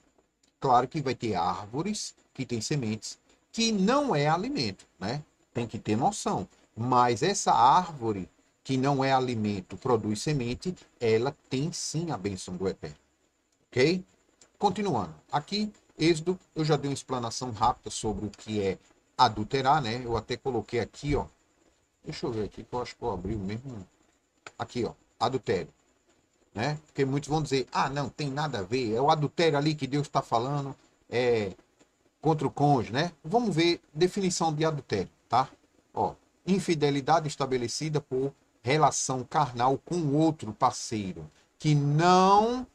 Claro que vai ter árvores que têm sementes que não é alimento, né? Tem que ter noção. Mas essa árvore que não é alimento, produz semente, ela tem sim a bênção do Eterno, ok? Continuando. Aqui, Êxodo, eu já dei uma explanação rápida sobre o que é adulterar, né? Eu até coloquei aqui, ó. Deixa eu ver aqui, que eu acho que eu abri o mesmo. Aqui, ó. Adultério, né? Porque muitos vão dizer, ah, não, tem nada a ver. É o adultério ali que Deus está falando. É contra o cônjuge, né? Vamos ver definição de adultério, tá? Ó, infidelidade estabelecida por relação carnal com outro parceiro, que não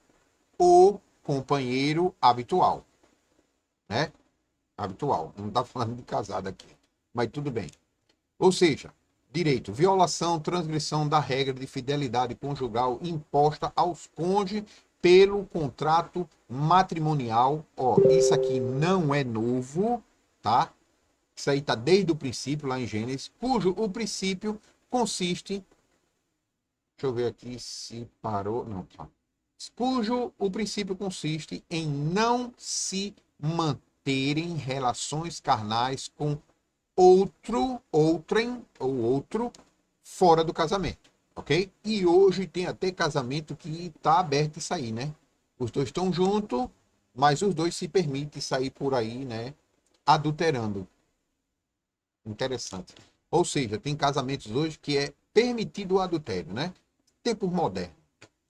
o companheiro habitual, né? Habitual, não está falando de casado aqui, mas tudo bem. Ou seja, direito, violação, transgressão da regra de fidelidade conjugal imposta aos cônjuges pelo contrato matrimonial. Ó, isso aqui não é novo, tá? Isso aí está desde o princípio, lá em Gênesis, cujo o princípio consiste. Deixa eu ver aqui se parou. Não, tá. Cujo o princípio consiste em não se manterem relações carnais com outro, outrem ou outro fora do casamento, ok? E hoje tem até casamento que está aberto isso aí, né? Os dois estão juntos, mas os dois se permitem sair por aí, né? Adulterando. Interessante. Ou seja, tem casamentos hoje que é permitido o adultério, né? Tempos modernos,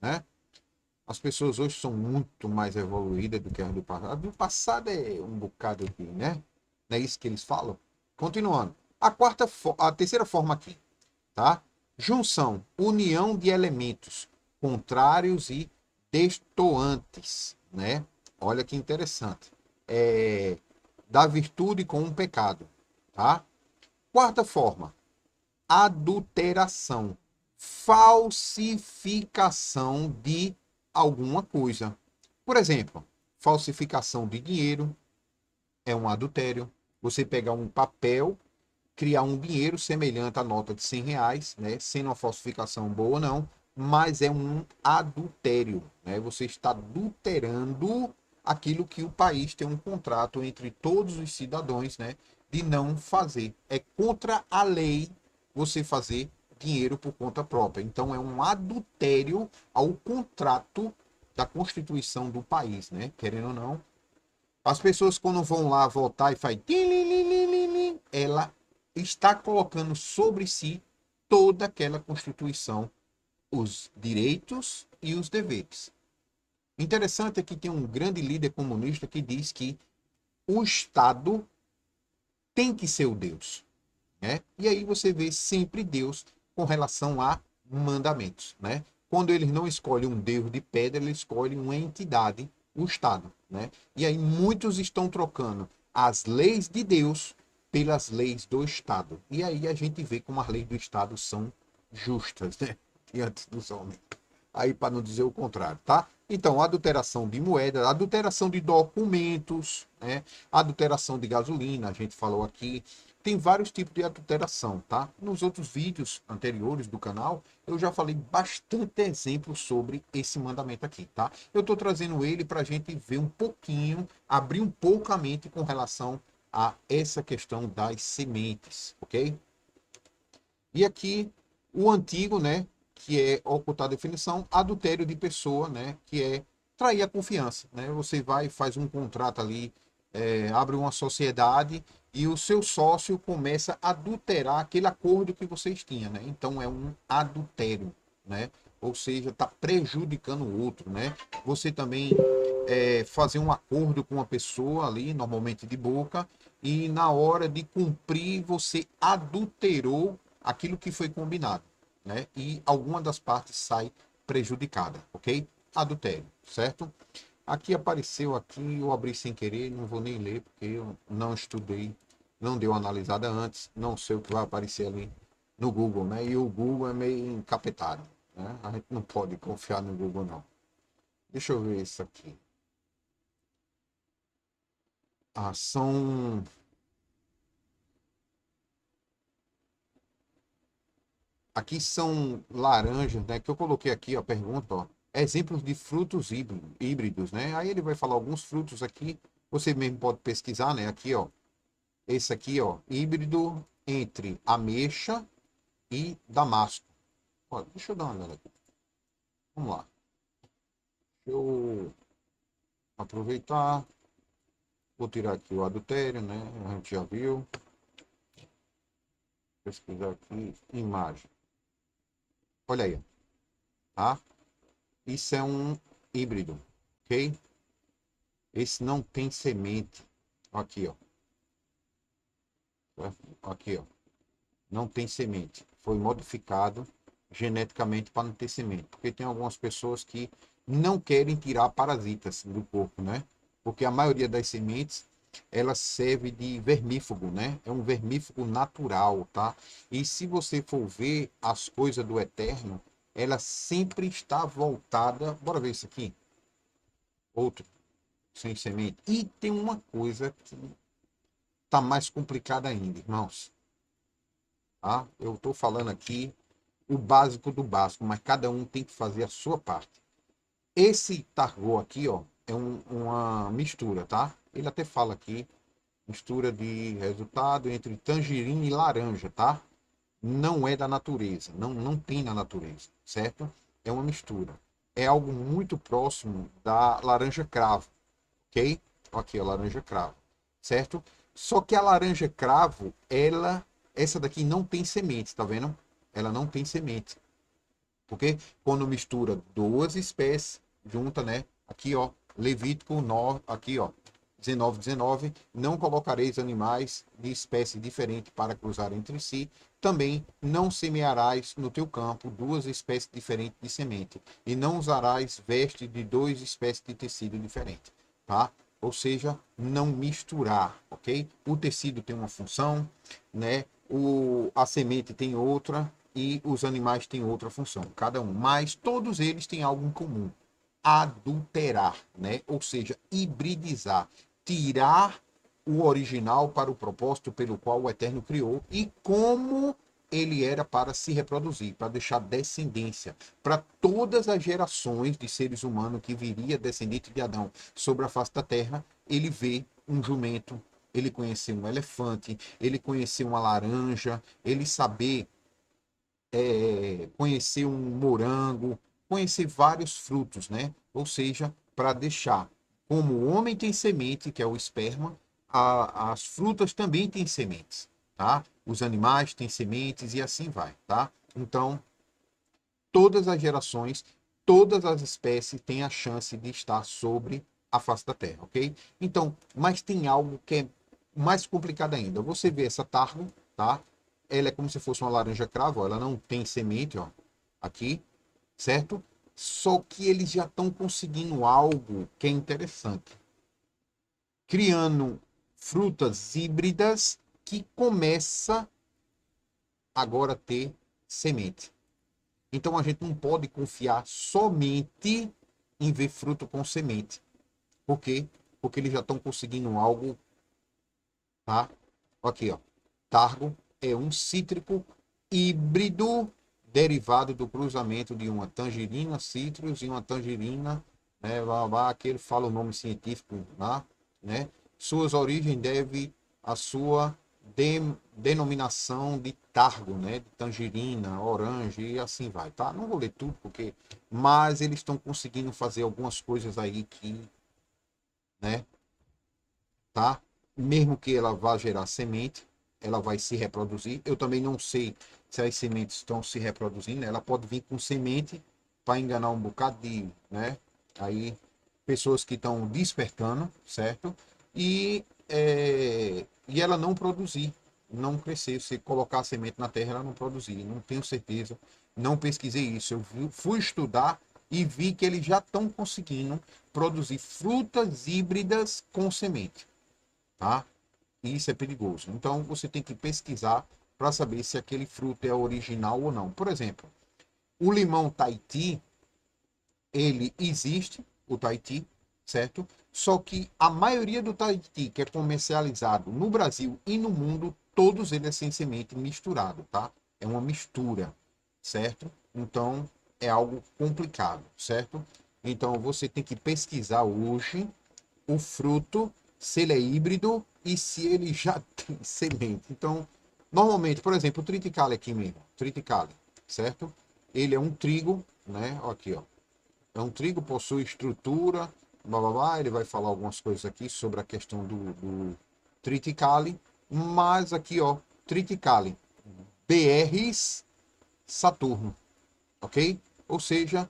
né? As pessoas hoje são muito mais evoluídas do que as do passado. A do passado é um bocado aqui, né? Não é isso que eles falam? Continuando. A terceira forma aqui, tá? Junção, união de elementos contrários e destoantes, né? Olha que interessante. É, da virtude com um pecado, tá? Quarta forma, adulteração, falsificação de alguma coisa. Por exemplo, falsificação de dinheiro é um adultério. Você pegar um papel, criar um dinheiro semelhante à nota de R$ 100, né, sendo uma falsificação boa ou não, mas é um adultério, né? Você está adulterando aquilo que o país tem um contrato entre todos os cidadãos, né, de não fazer. É contra a lei você fazer dinheiro por conta própria. Então é um adultério ao contrato da Constituição do país, né? Querendo ou não, as pessoas quando vão lá votar e faz ela está colocando sobre si toda aquela Constituição, os direitos e os deveres. Interessante é que tem um grande líder comunista que diz que o Estado tem que ser o Deus, né? E aí você vê sempre Deus com relação a mandamentos, né? Quando eles não escolhem um Deus de pedra, eles escolhem uma entidade, o Estado, né? E aí muitos estão trocando as leis de Deus pelas leis do Estado. E aí a gente vê como as leis do Estado são justas, né? Diante dos homens. Aí para não dizer o contrário, tá? Então, adulteração de moeda, adulteração de documentos, né? Adulteração de gasolina, a gente falou aqui. Tem vários tipos de adulteração, tá? Nos outros vídeos anteriores do canal, eu já falei bastante exemplos sobre esse mandamento aqui, tá? Eu estou trazendo ele para a gente ver um pouquinho, abrir um pouco a mente com relação a essa questão das sementes, ok? E aqui o antigo, né, que é ocultar a definição, adultério de pessoa, né, que é trair a confiança, né? Você vai faz um contrato ali, abre uma sociedade e o seu sócio começa a adulterar aquele acordo que vocês tinham, né? Então é um adultério, né? Ou seja, está prejudicando o outro, né? Você também fazer um acordo com uma pessoa ali, normalmente de boca, e na hora de cumprir você adulterou aquilo que foi combinado, né? E alguma das partes sai prejudicada, ok? Adultério, certo? Aqui apareceu aqui, eu abri sem querer, não vou nem ler porque eu não estudei, não dei uma analisada antes, não sei o que vai aparecer ali no Google, né? E o Google é meio encapetado, né? A gente não pode confiar no Google, não. Deixa eu ver isso aqui. Ah, são. Aqui são laranjas, né? Que eu coloquei aqui a pergunta, ó. Exemplos de frutos híbridos, né? Aí ele vai falar alguns frutos aqui. Você mesmo pode pesquisar, né? Aqui, ó. Esse aqui, ó. Híbrido entre ameixa e damasco. Ó, deixa eu dar uma olhada aqui. Vamos lá. Deixa eu aproveitar. Vou tirar aqui o adultério, né? A gente já viu. Pesquisar aqui. Imagem. Olha aí, tá? Isso é um híbrido, ok? Esse não tem semente. Aqui, ó. Aqui, ó. Não tem semente. Foi modificado geneticamente para não ter semente. Porque tem algumas pessoas que não querem tirar parasitas do corpo, né? Porque a maioria das sementes, ela serve de vermífugo, né? É um vermífugo natural, tá? E se você for ver as coisas do Eterno, ela sempre está voltada. Bora ver isso aqui. Outro, sem semente. E tem uma coisa que tá mais complicada ainda, irmãos. Tá? Eu estou falando aqui o básico do básico, mas cada um tem que fazer a sua parte. Esse tarô aqui, ó, é uma mistura, tá? Ele até fala aqui, mistura de resultado entre tangerina e laranja, tá? Não é da natureza, não tem na natureza, certo? É uma mistura. É algo muito próximo da laranja cravo, ok? Aqui, a laranja cravo, certo? Só que a laranja cravo, essa daqui não tem semente, tá vendo? Ela não tem semente. Porque quando mistura duas espécies, junta, né? Aqui, ó, Levítico 9, aqui, ó, 19, 19, não colocareis animais de espécie diferente para cruzar entre si. Também não semearás no teu campo duas espécies diferentes de semente. E não usarás veste de duas espécies de tecido diferente, tá? Ou seja, não misturar, ok? O tecido tem uma função, né? A semente tem outra e os animais têm outra função, cada um. Mas todos eles têm algo em comum: adulterar, né? Ou seja, hibridizar, tirar o original para o propósito pelo qual o Eterno criou e como ele era para se reproduzir, para deixar descendência, para todas as gerações de seres humanos que viria descendente de Adão sobre a face da terra, ele vê um jumento, ele conhecer um elefante, ele conhecer uma laranja, ele saber conhecer um morango, conhecer vários frutos, né? Ou seja, para deixar, como o homem tem semente, que é o esperma, as frutas também têm sementes, tá? Os animais têm sementes e assim vai, tá? Então, todas as gerações, todas as espécies têm a chance de estar sobre a face da Terra, ok? Então, mas tem algo que é mais complicado ainda. Você vê essa targo, tá? Ela é como se fosse uma laranja cravo, ó, ela não tem semente, ó, aqui, certo? Só que eles já estão conseguindo algo que é interessante, criando frutas híbridas que começa agora a ter semente. Então a gente não pode confiar somente em ver fruto com semente. Por quê? Porque eles já estão conseguindo algo, tá? Aqui, ó. Targo é um cítrico híbrido derivado do cruzamento de uma tangerina citrus e uma tangerina, né? Aqui ele fala o nome científico lá, né? Suas origens devem à sua denominação de targo, né? De tangerina, orange e assim vai, tá? Não vou ler tudo porque, mas eles estão conseguindo fazer algumas coisas aí que, né? Tá? Mesmo que ela vá gerar semente, ela vai se reproduzir. Eu também não sei se as sementes estão se reproduzindo. Ela pode vir com semente para enganar um bocado de, né? Aí pessoas que estão despertando, certo? E ela não produzir, não crescer. Se colocar a semente na terra, ela não produzir. Não tenho certeza. Não pesquisei isso. Fui estudar e vi que eles já estão conseguindo produzir frutas híbridas com semente, tá? E isso é perigoso. Então você tem que pesquisar para saber se aquele fruto é original ou não. Por exemplo, o limão Tahiti, ele existe, o Tahiti, certo? Só que a maioria do Tahiti que é comercializado no Brasil e no mundo, todos eles é sem semente misturado, tá? É uma mistura, certo? Então é algo complicado, certo? Então você tem que pesquisar hoje o fruto, se ele é híbrido e se ele já tem semente. Então, normalmente, por exemplo, o triticale aqui mesmo, triticale, certo? Ele é um trigo, né? Ó, aqui, ó. É um trigo, possui estrutura, blá, blá, blá. Ele vai falar algumas coisas aqui sobre a questão do triticale, mas aqui, ó, triticale, BRs Saturno, ok? Ou seja,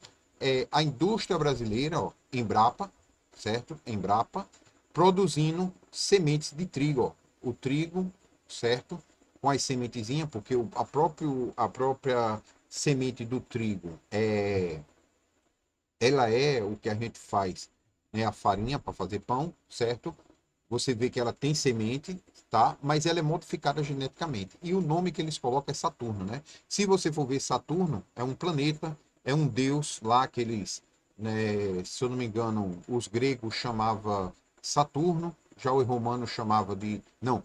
a indústria brasileira, ó, Embrapa, certo? Embrapa, produzindo sementes de trigo, ó. O trigo, certo? Com as sementezinhas, porque a própria semente do trigo ela é o que a gente faz, né? A farinha para fazer pão, certo? Você vê que ela tem semente, tá? Mas ela é modificada geneticamente. E o nome que eles colocam é Saturno, né? Se você for ver Saturno, é um planeta, é um deus lá que eles, né, se eu não me engano, os gregos chamavam Saturno, já os romanos chamavam de, não,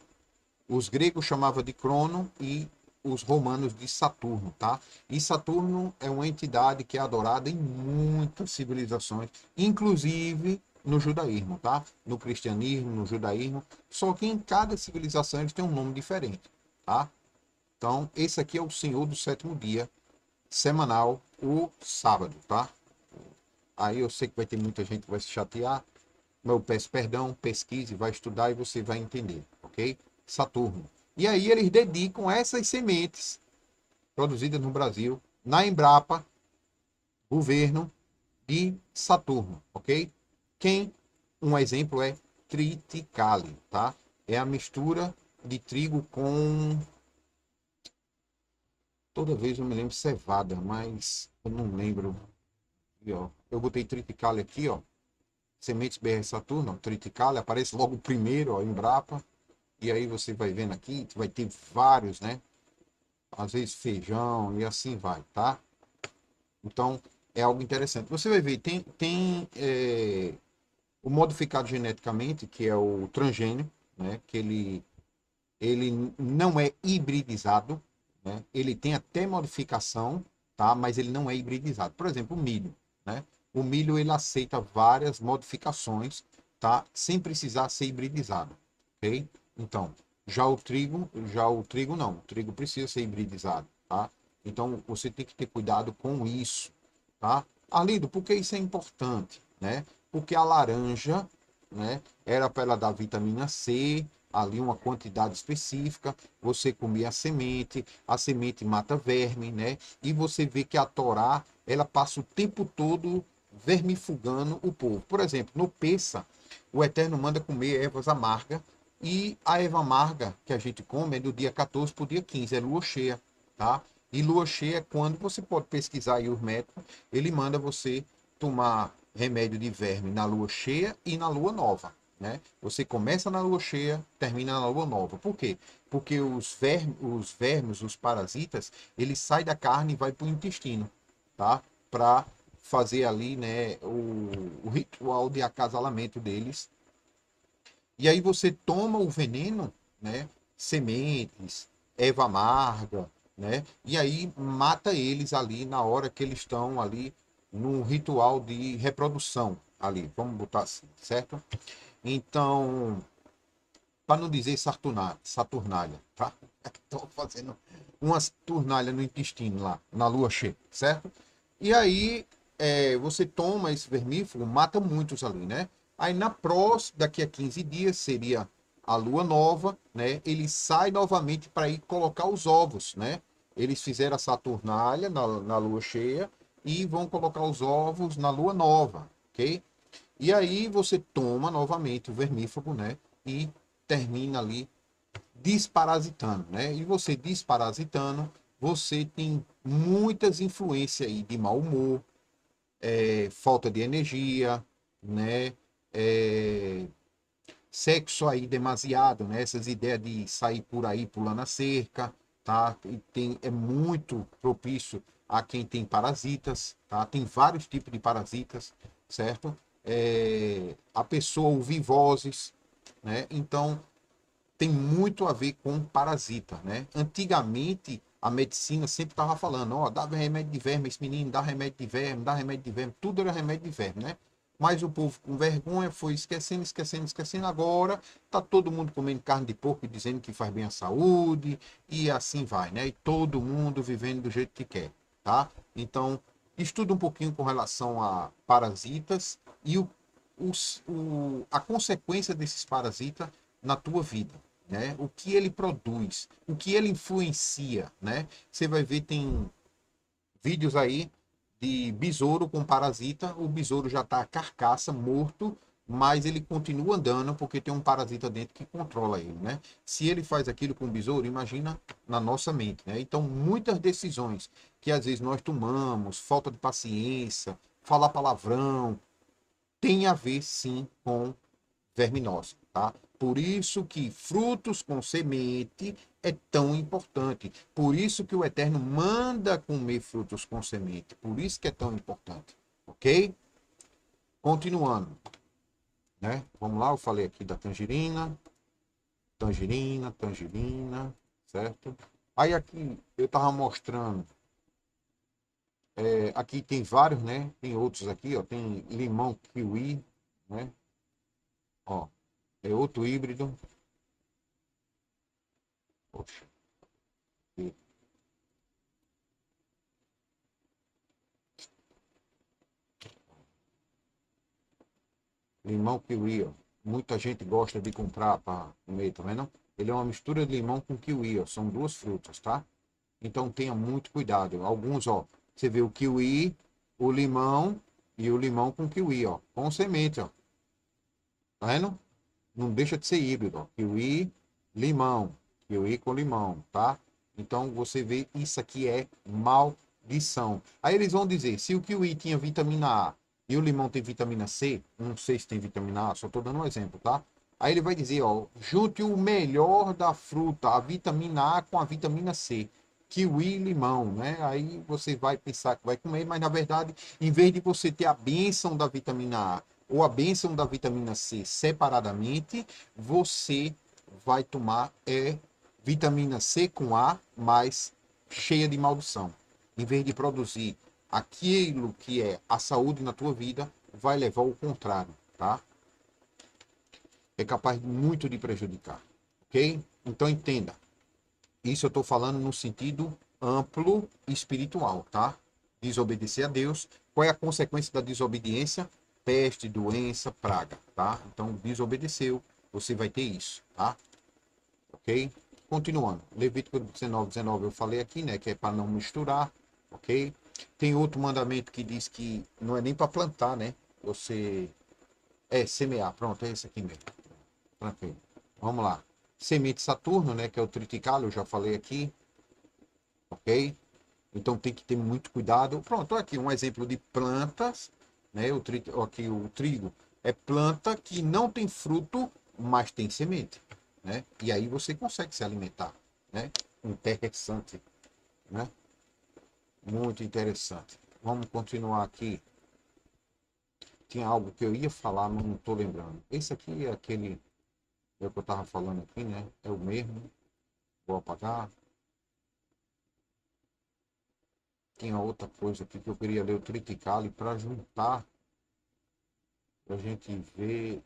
os gregos chamavam de Crono e os romanos de Saturno, tá? E Saturno é uma entidade que é adorada em muitas civilizações, inclusive no judaísmo, tá? No cristianismo, no judaísmo, só que em cada civilização eles têm um nome diferente, tá? Então, esse aqui é o Senhor do sétimo dia, semanal, o sábado, tá? Aí eu sei que vai ter muita gente que vai se chatear, mas eu peço perdão, pesquise, vai estudar e você vai entender, ok? Saturno. E aí eles dedicam essas sementes produzidas no Brasil, na Embrapa, governo de Saturno, ok? Quem? Um exemplo é triticale, tá? É a mistura de trigo com... Toda vez eu me lembro cevada, mas eu não lembro. Aqui, ó. Eu botei triticale aqui, ó. Sementes BR Saturno, ó, triticale, aparece logo o primeiro, ó, Embrapa. E aí você vai vendo aqui, vai ter vários, né? Às vezes feijão e assim vai, tá? Então, é algo interessante. Você vai ver, tem o modificado geneticamente, que é o transgênio, né? Que ele não é hibridizado, né? Ele tem até modificação, tá? Mas ele não é hibridizado. Por exemplo, o milho, né? O milho ele aceita várias modificações, tá? Sem precisar ser hibridizado, ok? Então, já o trigo não. O trigo precisa ser hibridizado, tá? Então, você tem que ter cuidado com isso, tá? Arlindo, por que isso é importante, né? Porque a laranja, né, era para ela dar vitamina C, ali uma quantidade específica, você comia a semente mata verme, né? E você vê que a Torá, ela passa o tempo todo vermifugando o povo. Por exemplo, no Peça, o Eterno manda comer ervas amargas, e a erva amarga que a gente come é do dia 14 para o dia 15, é lua cheia, tá? E lua cheia é quando você pode pesquisar aí os médicos, ele manda você tomar remédio de verme na lua cheia e na lua nova, né? Você começa na lua cheia, termina na lua nova. Por quê? Porque os vermes, os parasitas, eles saem da carne e vai para o intestino, tá? Para fazer ali, né, o ritual de acasalamento deles. E aí você toma o veneno, né? Sementes, erva amarga, né? E aí mata eles ali na hora que eles estão ali no ritual de reprodução ali, vamos botar assim, certo? Então, para não dizer Saturnália, tá? Estou fazendo uma Saturnália no intestino lá, na lua cheia, certo? E aí você toma esse vermífugo, mata muitos ali, né? Aí na próxima, daqui a 15 dias, seria a lua nova, né? Ele sai novamente para ir colocar os ovos, né? Eles fizeram a Saturnália na lua cheia e vão colocar os ovos na lua nova, ok? E aí você toma novamente o vermífugo, né? E termina ali desparasitando, né? E você desparasitando, você tem muitas influências aí de mau humor, falta de energia, né? É, sexo aí demasiado, né? Essas ideias de sair por aí pulando a cerca, tá? E é muito propício a quem tem parasitas, tá? Tem vários tipos de parasitas, certo? A pessoa ouvir vozes, né? Então tem muito a ver com parasita, né? Antigamente a medicina sempre estava falando, ó, dá remédio de verme, esse menino dá remédio de verme, dá remédio de verme, tudo era remédio de verme, né? Mas o povo com vergonha foi esquecendo, esquecendo, esquecendo. Agora tá todo mundo comendo carne de porco e dizendo que faz bem à saúde e assim vai, né? E todo mundo vivendo do jeito que quer, tá? Então, estuda um pouquinho com relação a parasitas e a consequência desses parasitas na tua vida, né? O que ele produz, o que ele influencia, né? Você vai ver, tem vídeos aí de besouro com parasita, o besouro já está carcaça, morto, mas ele continua andando porque tem um parasita dentro que controla ele, né? Se ele faz aquilo com o besouro, imagina na nossa mente, né? Então, muitas decisões que às vezes nós tomamos, falta de paciência, falar palavrão, tem a ver sim com verminose, tá? Por isso que frutos com semente é tão importante. Por isso que o Eterno manda comer frutos com semente. Por isso que é tão importante. Ok? Continuando, né? Vamos lá, eu falei aqui da tangerina, tangerina, tangerina, certo? Aí aqui eu tava mostrando, aqui tem vários, né? Tem outros aqui, ó, tem limão kiwi, né? Ó, é outro híbrido. Poxa, limão kiwi, ó. Muita gente gosta de comprar para comer, tá vendo? Ele é uma mistura de limão com kiwi, ó. São duas frutas, tá? Então tenha muito cuidado. Alguns, ó, você vê o kiwi, o limão e o limão com kiwi, ó. Com semente, ó. Tá vendo? Não deixa de ser híbrido, ó. Kiwi, limão. Kiwi com limão, tá? Então você vê, isso aqui é maldição. Aí eles vão dizer, se o kiwi tinha vitamina A e o limão tem vitamina C, não sei se tem vitamina A, só tô dando um exemplo, tá? Aí ele vai dizer, ó, junte o melhor da fruta, a vitamina A com a vitamina C. Kiwi e limão, né? Aí você vai pensar que vai comer, mas na verdade, em vez de você ter a bênção da vitamina A ou a bênção da vitamina C separadamente, você vai tomar vitamina C com A mais cheia de maldição. Em vez de produzir aquilo que é a saúde na tua vida, vai levar ao contrário, tá? É capaz muito de prejudicar, ok? Então entenda, isso eu estou falando no sentido amplo e espiritual, tá? Desobedecer a Deus. Qual é a consequência da desobediência? Peste, doença, praga, tá? Então, desobedeceu, você vai ter isso, tá? Ok? Continuando. Levítico 19 eu falei aqui, né? Que é para não misturar, ok? Tem outro mandamento que diz que não é nem para plantar, né? Você... semear. Pronto, é esse aqui mesmo. Tranquilo. Vamos lá. Semente Saturno, né? Que é o triticale, eu já falei aqui, ok? Então tem que ter muito cuidado. Pronto, aqui um exemplo de plantas, né? Aqui o trigo é planta que não tem fruto, mas tem semente, né? E aí você consegue se alimentar, né? Interessante, né? Muito interessante. Vamos continuar aqui. Tinha algo que eu ia falar, mas não estou lembrando. Esse aqui é aquele que eu estava falando aqui, né? É o mesmo. Vou apagar. Tinha outra coisa aqui que eu queria ler o triticale para juntar, para a gente ver.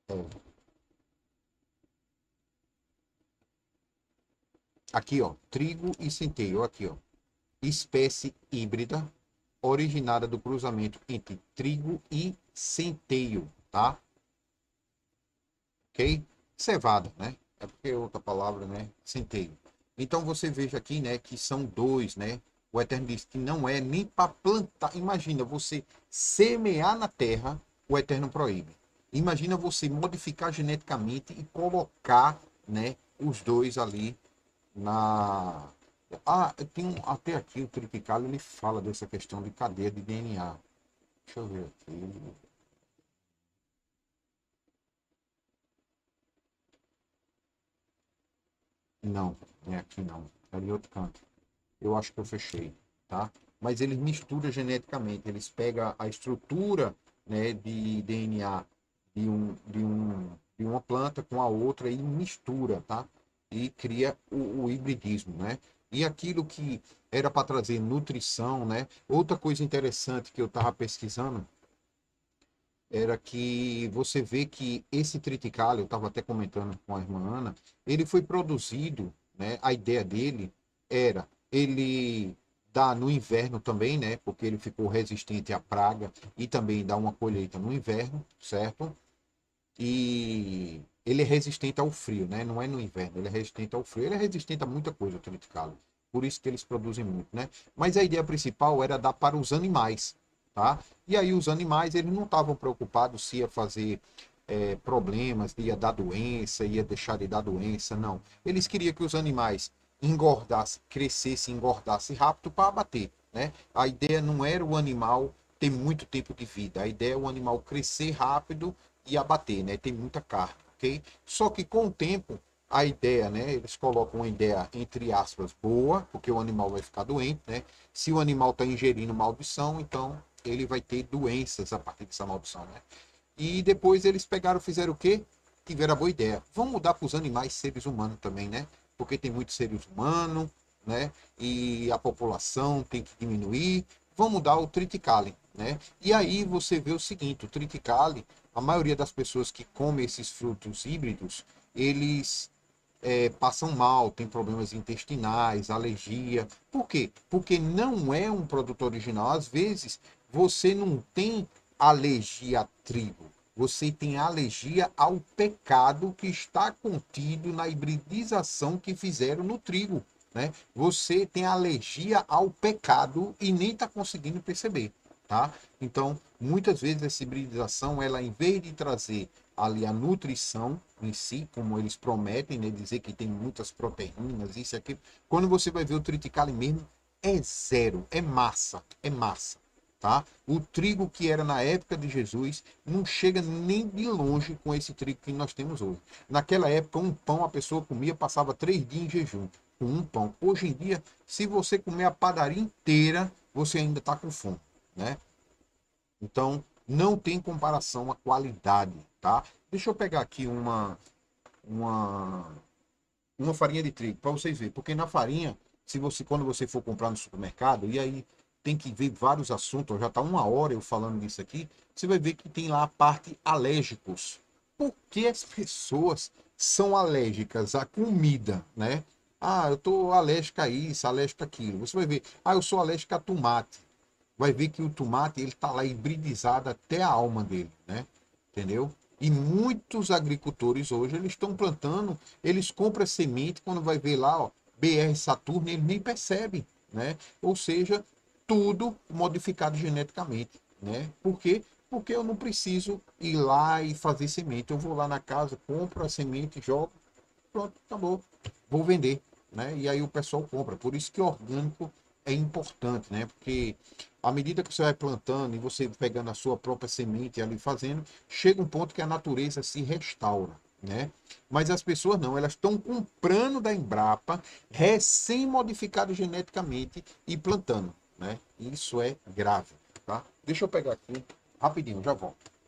É, aqui, ó, trigo e centeio, aqui, ó. Espécie híbrida originada do cruzamento entre trigo e centeio, tá? Ok? Cevada, né? É porque é outra palavra, né? Centeio. Então você veja aqui, né, que são dois, né? O Eterno diz que não é nem para plantar. Imagina você semear na terra, o Eterno proíbe. Imagina você modificar geneticamente e colocar, né, os dois ali na. Tem até aqui o Tripicalo, ele fala dessa questão de cadeia de DNA. Deixa eu ver aqui. Não, é aqui não. É em outro canto. Eu acho que eu fechei, tá? Mas eles misturam geneticamente, eles pegam a estrutura, né, de DNA de uma planta com a outra e mistura, tá? E cria o hibridismo, né? E aquilo que era para trazer nutrição, né? Outra coisa interessante que eu estava pesquisando era que você vê que esse triticale, eu estava até comentando com a irmã Ana, ele foi produzido, né? A ideia dele era ele dar no inverno também, né? Porque ele ficou resistente à praga e também dá uma colheita no inverno, certo? E ele é resistente ao frio, né? Não é no inverno, ele é resistente ao frio, ele é resistente a muita coisa, o triticale. Por isso que eles produzem muito, né? Mas a ideia principal era dar para os animais, tá? E aí os animais, eles não estavam preocupados se ia fazer problemas, ia dar doença, ia deixar de dar doença, não. Eles queriam que os animais engordassem, crescessem, engordassem rápido para abater, né? A ideia não era o animal ter muito tempo de vida, a ideia é o animal crescer rápido e abater, né? Tem muita carne, ok? Só que com o tempo, a ideia, né? Eles colocam uma ideia, entre aspas, boa, porque o animal vai ficar doente, né? Se o animal está ingerindo maldição, então ele vai ter doenças a partir dessa maldição, né? E depois eles pegaram, fizeram o quê? Tiveram a boa ideia. Vamos mudar para os animais seres humanos também, né? Porque tem muitos seres humanos, né? E a população tem que diminuir. Vamos mudar o triticale, né? E aí você vê o seguinte, o triticale, a maioria das pessoas que comem esses frutos híbridos, eles passam mal, tem problemas intestinais, alergia. Por quê? Porque não é um produto original. Às vezes, você não tem alergia a trigo. Você tem alergia ao pecado que está contido na hibridização que fizeram no trigo, né? Você tem alergia ao pecado e nem está conseguindo perceber, tá? Então, muitas vezes essa hibridização, ela em vez de trazer ali a nutrição em si, como eles prometem, né, dizer que tem muitas proteínas, isso e aquilo, quando você vai ver o triticale mesmo, é zero, é massa, tá? O trigo que era na época de Jesus não chega nem de longe com esse trigo que nós temos hoje. Naquela época, um pão a pessoa comia, passava 3 dias em jejum com um pão. Hoje em dia, se você comer a padaria inteira, você ainda está com fome, né? Então, não tem comparação a qualidade, tá? Deixa eu pegar aqui uma, uma farinha de trigo, para vocês verem. Porque na farinha, se você, quando você for comprar no supermercado, e aí tem que ver vários assuntos, já está uma hora eu falando disso aqui, você vai ver que tem lá a parte alérgicos. Por que as pessoas são alérgicas à comida, né? Ah, eu tô alérgica a isso, alérgica àquilo. Você vai ver, ah, eu sou alérgica a tomate. Vai ver que o tomate ele tá lá hibridizado até a alma dele, né? Entendeu? E muitos agricultores hoje eles estão plantando, eles compram a semente quando vai ver lá, ó, BR Saturno, ele nem percebe, né? Ou seja, tudo modificado geneticamente, né? Por quê? Porque eu não preciso ir lá e fazer semente. Eu vou lá na casa, compro a semente, jogo, pronto, acabou. Vou vender, né? E aí o pessoal compra. Por isso que orgânico é importante, né? Porque à medida que você vai plantando e você pegando a sua própria semente e ali fazendo, chega um ponto que a natureza se restaura, né? Mas as pessoas não, elas estão comprando da Embrapa, recém-modificado geneticamente e plantando, né? Isso é grave, tá? Deixa eu pegar aqui rapidinho, já volto.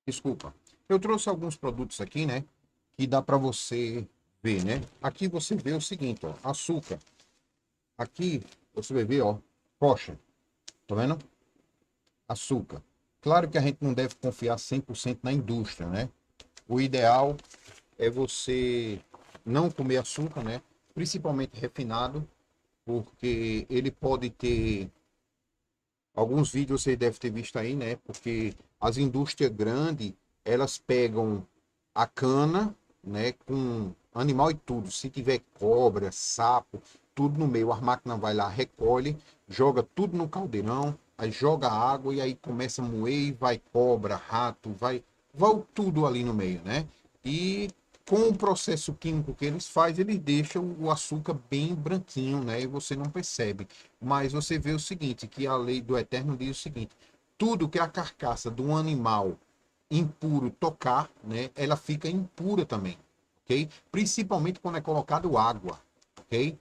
Desculpa. Eu trouxe alguns produtos aqui, né? Que dá para você ver, né? Aqui você vê o seguinte, ó, açúcar. Aqui você vai ver, ó, rocha, tá vendo? Açúcar. Claro que a gente não deve confiar 100% na indústria, né? O ideal é você não comer açúcar, né? Principalmente refinado, porque ele pode ter alguns vídeos você deve ter visto aí, né? Porque as indústrias grandes, elas pegam a cana, né, com animal e tudo. Se tiver cobra, sapo, tudo no meio, a máquina vai lá, recolhe, joga tudo no caldeirão, aí joga água e aí começa a moer e vai cobra, rato, vai tudo ali no meio, né? E com o processo químico que eles fazem, eles deixam o açúcar bem branquinho, né? E você não percebe. Mas você vê o seguinte, que a lei do Eterno diz o seguinte, tudo que a carcaça de um animal impuro tocar, né, ela fica impura também, ok? Principalmente quando é colocado água, ok?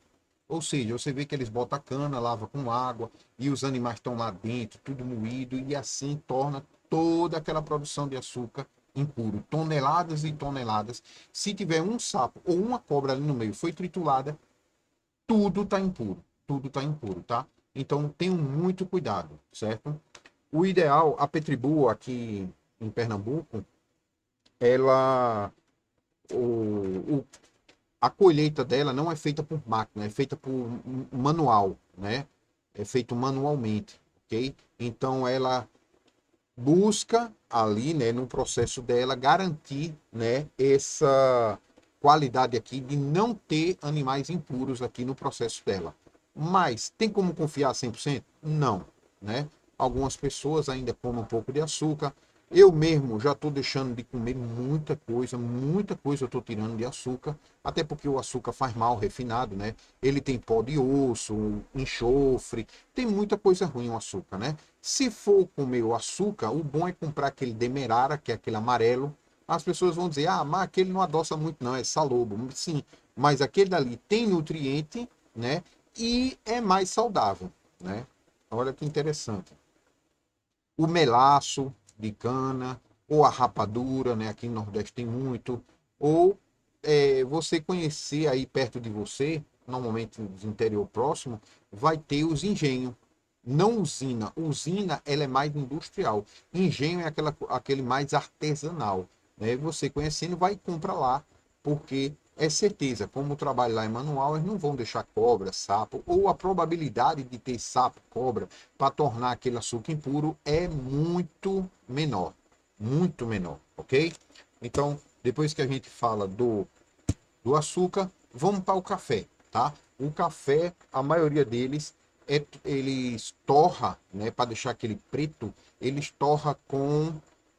Ou seja, você vê que eles botam a cana, lava com água e os animais estão lá dentro, tudo moído e assim torna toda aquela produção de açúcar impuro, toneladas e toneladas. Se tiver um sapo ou uma cobra ali no meio, foi triturada, tudo está impuro, tá? Então tenham muito cuidado, certo? O ideal, a Petribu aqui em Pernambuco, ela o, a colheita dela não é feita por máquina, é feita por manual, né? É feito manualmente, ok? Então ela busca ali, né, no processo dela garantir, né, essa qualidade aqui de não ter animais impuros aqui no processo dela. Mas tem como confiar 100%? Não, né? Algumas pessoas ainda comem um pouco de açúcar. Eu mesmo já estou deixando de comer muita coisa eu estou tirando de açúcar, até porque o açúcar faz mal refinado, né? Ele tem pó de osso, enxofre, tem muita coisa ruim o açúcar, né? Se for comer o açúcar, o bom é comprar aquele demerara, que é aquele amarelo. As pessoas vão dizer, ah, mas aquele não adoça muito não, é salobo. Sim, mas aquele dali tem nutriente, né? E é mais saudável, né? Olha que interessante. O melaço de cana, ou a rapadura, né? Aqui no Nordeste tem muito. Ou você conhecer aí perto de você, normalmente no interior próximo, vai ter os engenhos. Não usina. Usina, ela é mais industrial. Engenho é aquele mais artesanal. Né? Você conhecendo, vai e compra lá, porque é certeza, como o trabalho lá é manual, eles não vão deixar cobra, sapo, ou a probabilidade de ter sapo, cobra, para tornar aquele açúcar impuro é muito menor, ok? Então, depois que a gente fala do açúcar, vamos para o café, tá? O café, a maioria deles, eles torra, né, para deixar aquele preto, eles torra com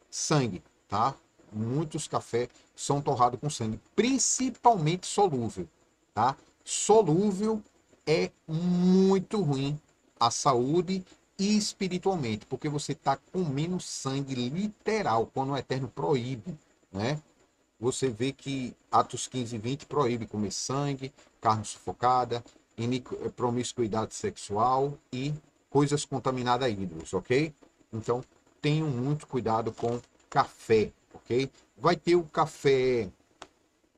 sangue, tá? muitos cafés são torrados com sangue, principalmente solúvel, tá? Solúvel é muito ruim à saúde e espiritualmente, porque você está comendo sangue literal, quando o Eterno proíbe, né? Você vê que Atos 15 e 20 proíbe comer sangue, carne sufocada, promiscuidade sexual e coisas contaminadas a ídolos, ok? Então, tenham muito cuidado com café, ok? Vai ter o café,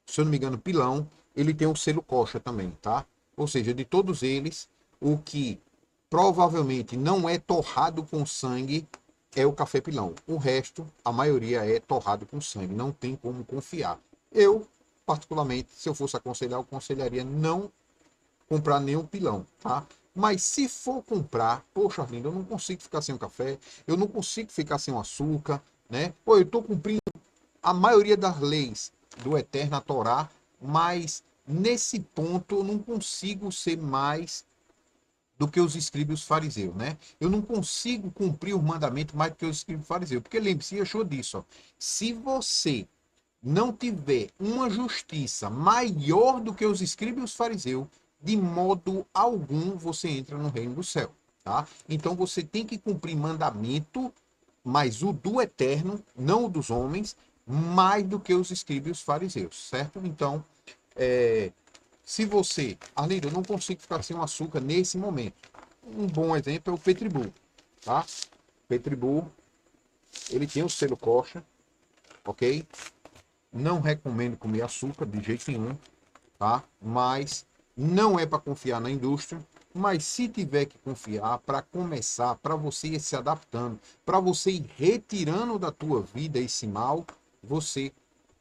se eu não me engano, pilão, ele tem um selo kosher também, tá? Ou seja, de todos eles, o que provavelmente não é torrado com sangue é o café pilão. O resto, a maioria é torrado com sangue, não tem como confiar. Eu, particularmente, se eu fosse aconselhar, eu aconselharia não comprar nenhum pilão, tá? Mas se for comprar, poxa, Arlindo, eu não consigo ficar sem o café, eu não consigo ficar sem o açúcar, né? Pô, eu estou cumprindo a maioria das leis do Eterno, a Torá, mas nesse ponto eu não consigo ser mais do que os escribas e os fariseus, né? Eu não consigo cumprir o mandamento mais do que os escribas e os fariseus, porque lembre-se, achou disso, ó. Se você não tiver uma justiça maior do que os escribas e os fariseus, de modo algum você entra no reino do céu, tá? Então você tem que cumprir mandamento, mas o do eterno, não o dos homens, mais do que os escribas e os fariseus, certo? Então, se você, Arlindo, eu não consigo ficar sem o açúcar nesse momento. Um bom exemplo é o Petribu, tá? Petribu, ele tem o selo kosher, ok? Não recomendo comer açúcar de jeito nenhum, tá? Mas não é para confiar na indústria, mas se tiver que confiar para começar, para você ir se adaptando, para você ir retirando da tua vida esse mal, você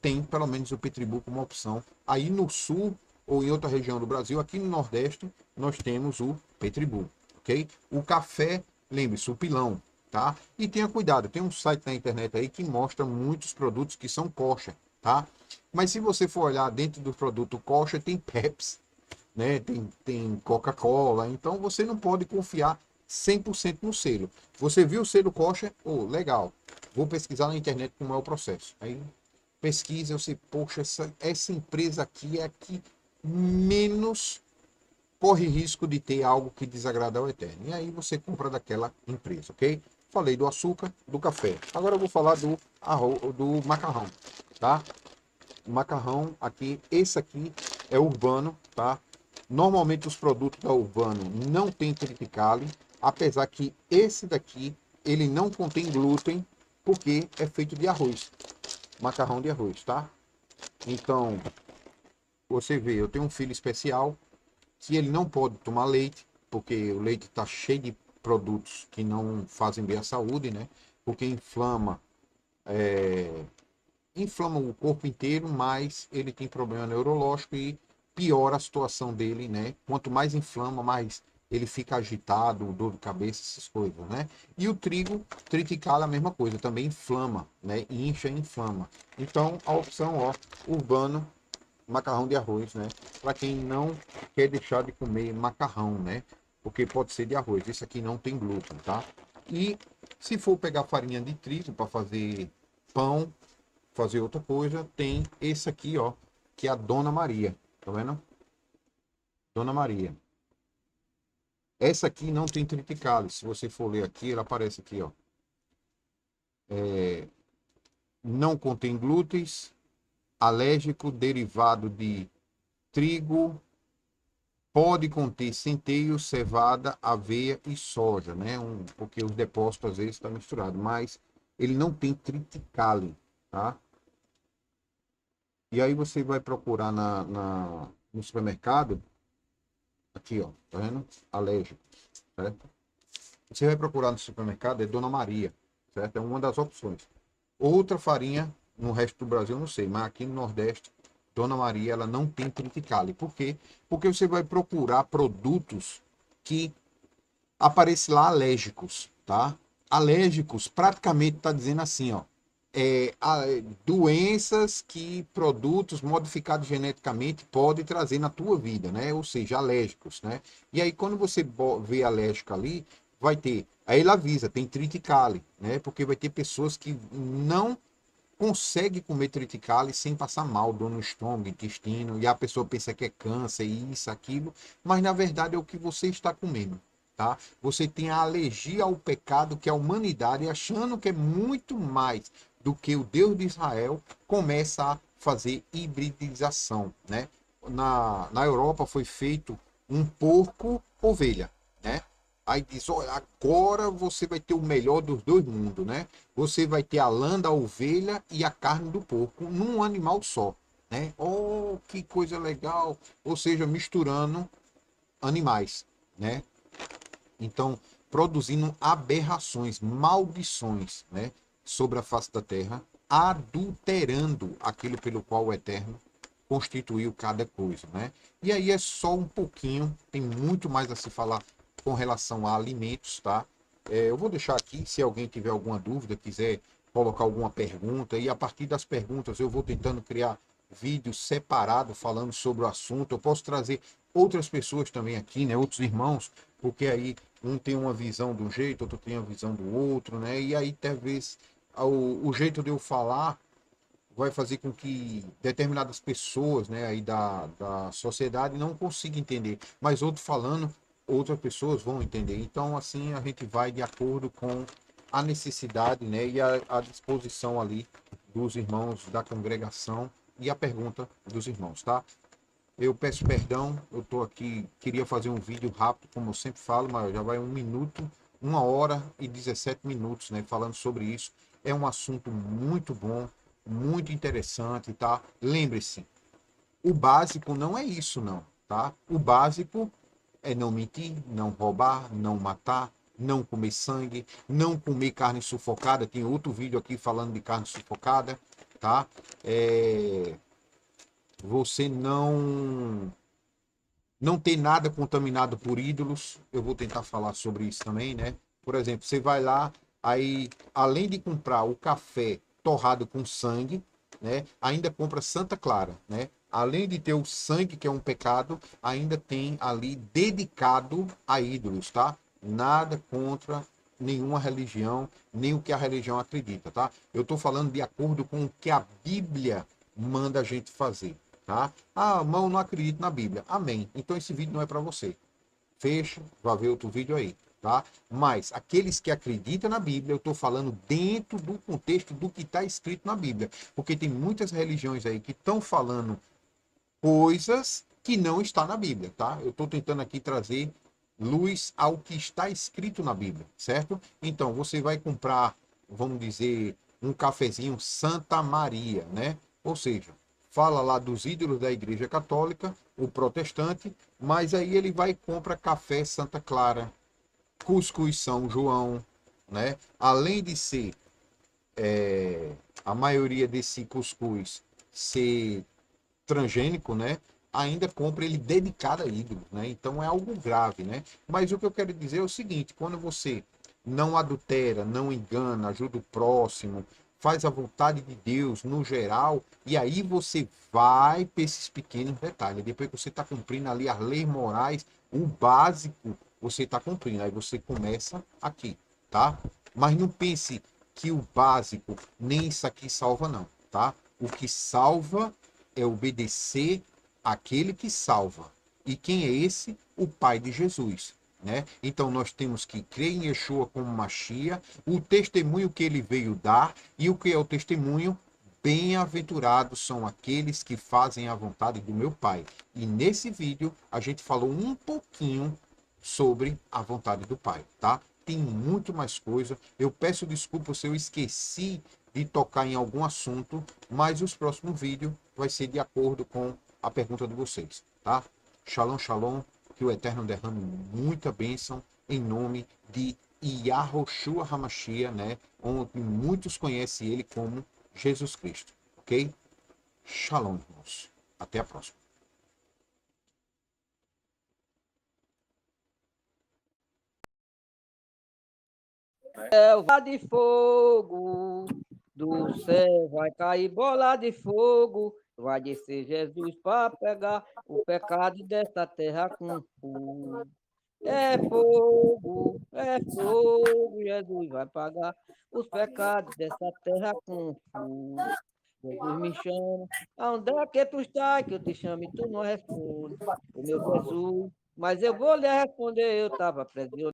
tem pelo menos o Petribu como opção. Aí no sul ou em outra região do Brasil, aqui no Nordeste, nós temos o Petribu, ok? O café, lembre-se, o pilão, tá? E tenha cuidado, tem um site na internet aí que mostra muitos produtos que são kosher, tá? Mas se você for olhar dentro do produto kosher, tem Pepsi, né? Tem Coca-Cola, então você não pode confiar 100% no selo. Você viu o selo kosher? Oh, legal. Vou pesquisar na internet como é o processo. Aí pesquisa, eu sei, poxa, essa empresa aqui é a que menos corre risco de ter algo que desagrada ao eterno. E aí você compra daquela empresa, ok? Falei do açúcar, do café. Agora eu vou falar do arroz, do macarrão, tá? O macarrão aqui, esse aqui é urbano, tá? Normalmente os produtos da Urbano não tem triticale, apesar que esse daqui ele não contém glúten, porque é feito de arroz, macarrão de arroz, tá? Então, você vê, eu tenho um filho especial que ele não pode tomar leite, porque o leite está cheio de produtos que não fazem bem à saúde, né? Porque inflama o corpo inteiro, mas ele tem problema neurológico e piora a situação dele, né? Quanto mais inflama, mais ele fica agitado, dor de cabeça, essas coisas, né? E o trigo triticale a mesma coisa, também inflama, né? Incha e inflama. Então, a opção, ó, urbano, macarrão de arroz, né? Para quem não quer deixar de comer macarrão, né? Porque pode ser de arroz. Esse aqui não tem glúten, tá? E se for pegar farinha de trigo para fazer pão, fazer outra coisa, tem esse aqui, ó, que é a Dona Maria. Tá vendo? Dona Maria. Essa aqui não tem triticale. Se você for ler aqui, ela aparece aqui, ó. Não contém glúten, alérgico, derivado de trigo, pode conter centeio, cevada, aveia e soja, né? Porque os depósitos às vezes estão misturados, mas ele não tem triticale, tá? E aí você vai procurar no supermercado, aqui, ó, tá vendo? Alérgico, certo? Você vai procurar no supermercado, é Dona Maria, certo? É uma das opções. Outra farinha, no resto do Brasil, eu não sei, mas aqui no Nordeste, Dona Maria, ela não tem triticale. Por quê? Porque você vai procurar produtos que aparecem lá alérgicos, tá? Alérgicos, praticamente está dizendo assim, ó, doenças que produtos modificados geneticamente podem trazer na tua vida, né? Ou seja, alérgicos, né? E aí, quando você vê alérgico ali, vai ter. Aí ele avisa, tem triticale, né? Porque vai ter pessoas que não consegue comer triticale sem passar mal, dor no estômago, intestino, e a pessoa pensa que é câncer, isso, aquilo, mas na verdade é o que você está comendo, tá? Você tem a alergia ao pecado que a humanidade, achando que é muito mais do que o Deus de Israel, começa a fazer hibridização, né? Na Europa foi feito um porco ovelha, né? Aí diz, olha, agora você vai ter o melhor dos dois mundos, né? Você vai ter a lã da ovelha e a carne do porco num animal só, né? Oh, que coisa legal! Ou seja, misturando animais, né? Então, produzindo aberrações, maldições, né? Sobre a face da terra, adulterando aquilo pelo qual o Eterno constituiu cada coisa, né? E aí é só um pouquinho, tem muito mais a se falar com relação a alimentos, tá? Eu vou deixar aqui, se alguém tiver alguma dúvida, quiser colocar alguma pergunta, e a partir das perguntas eu vou tentando criar vídeos separados falando sobre o assunto. Eu posso trazer outras pessoas também aqui, né? Outros irmãos, porque aí um tem uma visão de um jeito, outro tem uma visão do outro, né? E aí talvez o jeito de eu falar vai fazer com que determinadas pessoas, né, aí da sociedade não consigam entender, mas outro falando, outras pessoas vão entender. Então, assim, a gente vai de acordo com a necessidade, né, e a disposição ali dos irmãos da congregação e a pergunta dos irmãos, tá? Eu peço perdão, eu estou aqui, queria fazer um vídeo rápido, como eu sempre falo, mas já vai 1 minuto, 1 hora e 17 minutos, né, falando sobre isso. É um assunto muito bom, muito interessante, tá? Lembre-se, o básico não é isso, não, tá? O básico é não mentir, não roubar, não matar, não comer sangue, não comer carne sufocada. Tem outro vídeo aqui falando de carne sufocada, tá? Você não tem nada contaminado por ídolos. Eu vou tentar falar sobre isso também, né? Por exemplo, você vai lá, aí, além de comprar o café torrado com sangue, né? Ainda compra Santa Clara, né? Além de ter o sangue, que é um pecado, ainda tem ali dedicado a ídolos, tá? Nada contra nenhuma religião, nem o que a religião acredita, tá? Eu estou falando de acordo com o que a Bíblia manda a gente fazer, tá? Ah, mão, não acredito na Bíblia. Amém. Então esse vídeo não é para você. Fecha, vai ver outro vídeo aí, tá? Mas aqueles que acreditam na Bíblia, eu estou falando dentro do contexto do que está escrito na Bíblia. Porque tem muitas religiões aí que estão falando coisas que não está na Bíblia, tá? Eu estou tentando aqui trazer luz ao que está escrito na Bíblia, certo? Então, você vai comprar, vamos dizer, um cafezinho Santa Maria, né? Ou seja, fala lá dos ídolos da Igreja Católica, o protestante, mas aí ele vai e compra café Santa Clara, cuscuz São João, né? Além de ser a maioria desse cuscuz ser transgênico, né? Ainda compra ele dedicado a ídolos, né? Então é algo grave, né? Mas o que eu quero dizer é o seguinte: quando você não adultera, não engana, ajuda o próximo, faz a vontade de Deus no geral, e aí você vai para esses pequenos detalhes. Depois que você está cumprindo ali as leis morais, o básico você está cumprindo. Aí você começa aqui, tá? Mas não pense que o básico nem isso aqui salva, não, tá? O que salva é obedecer aquele que salva. E quem é esse? O Pai de Jesus, né? Então nós temos que crer em Yeshua como Machia, o testemunho que ele veio dar, e o que é o testemunho? Bem-aventurados são aqueles que fazem a vontade do meu Pai. E nesse vídeo a gente falou um pouquinho sobre a vontade do Pai, tá? Tem muito mais coisa. Eu peço desculpa se eu esqueci de tocar em algum assunto, mas os próximos vídeos vai ser de acordo com a pergunta de vocês, tá? Shalom, shalom, que o Eterno derrame muita bênção em nome de Yahushua Hamashia, né? Onde muitos conhecem ele como Jesus Cristo, ok? Shalom, irmãos. Até a próxima. Selva de fogo, do céu vai cair bola de fogo, vai descer Jesus para pegar o pecado desta terra com fogo. é fogo, Jesus vai pagar os pecados dessa terra com fogo. Jesus me chama, aonde é que tu estás? Que eu te chamo e tu não responde. O meu Jesus, mas eu vou lhe responder, eu estava preso.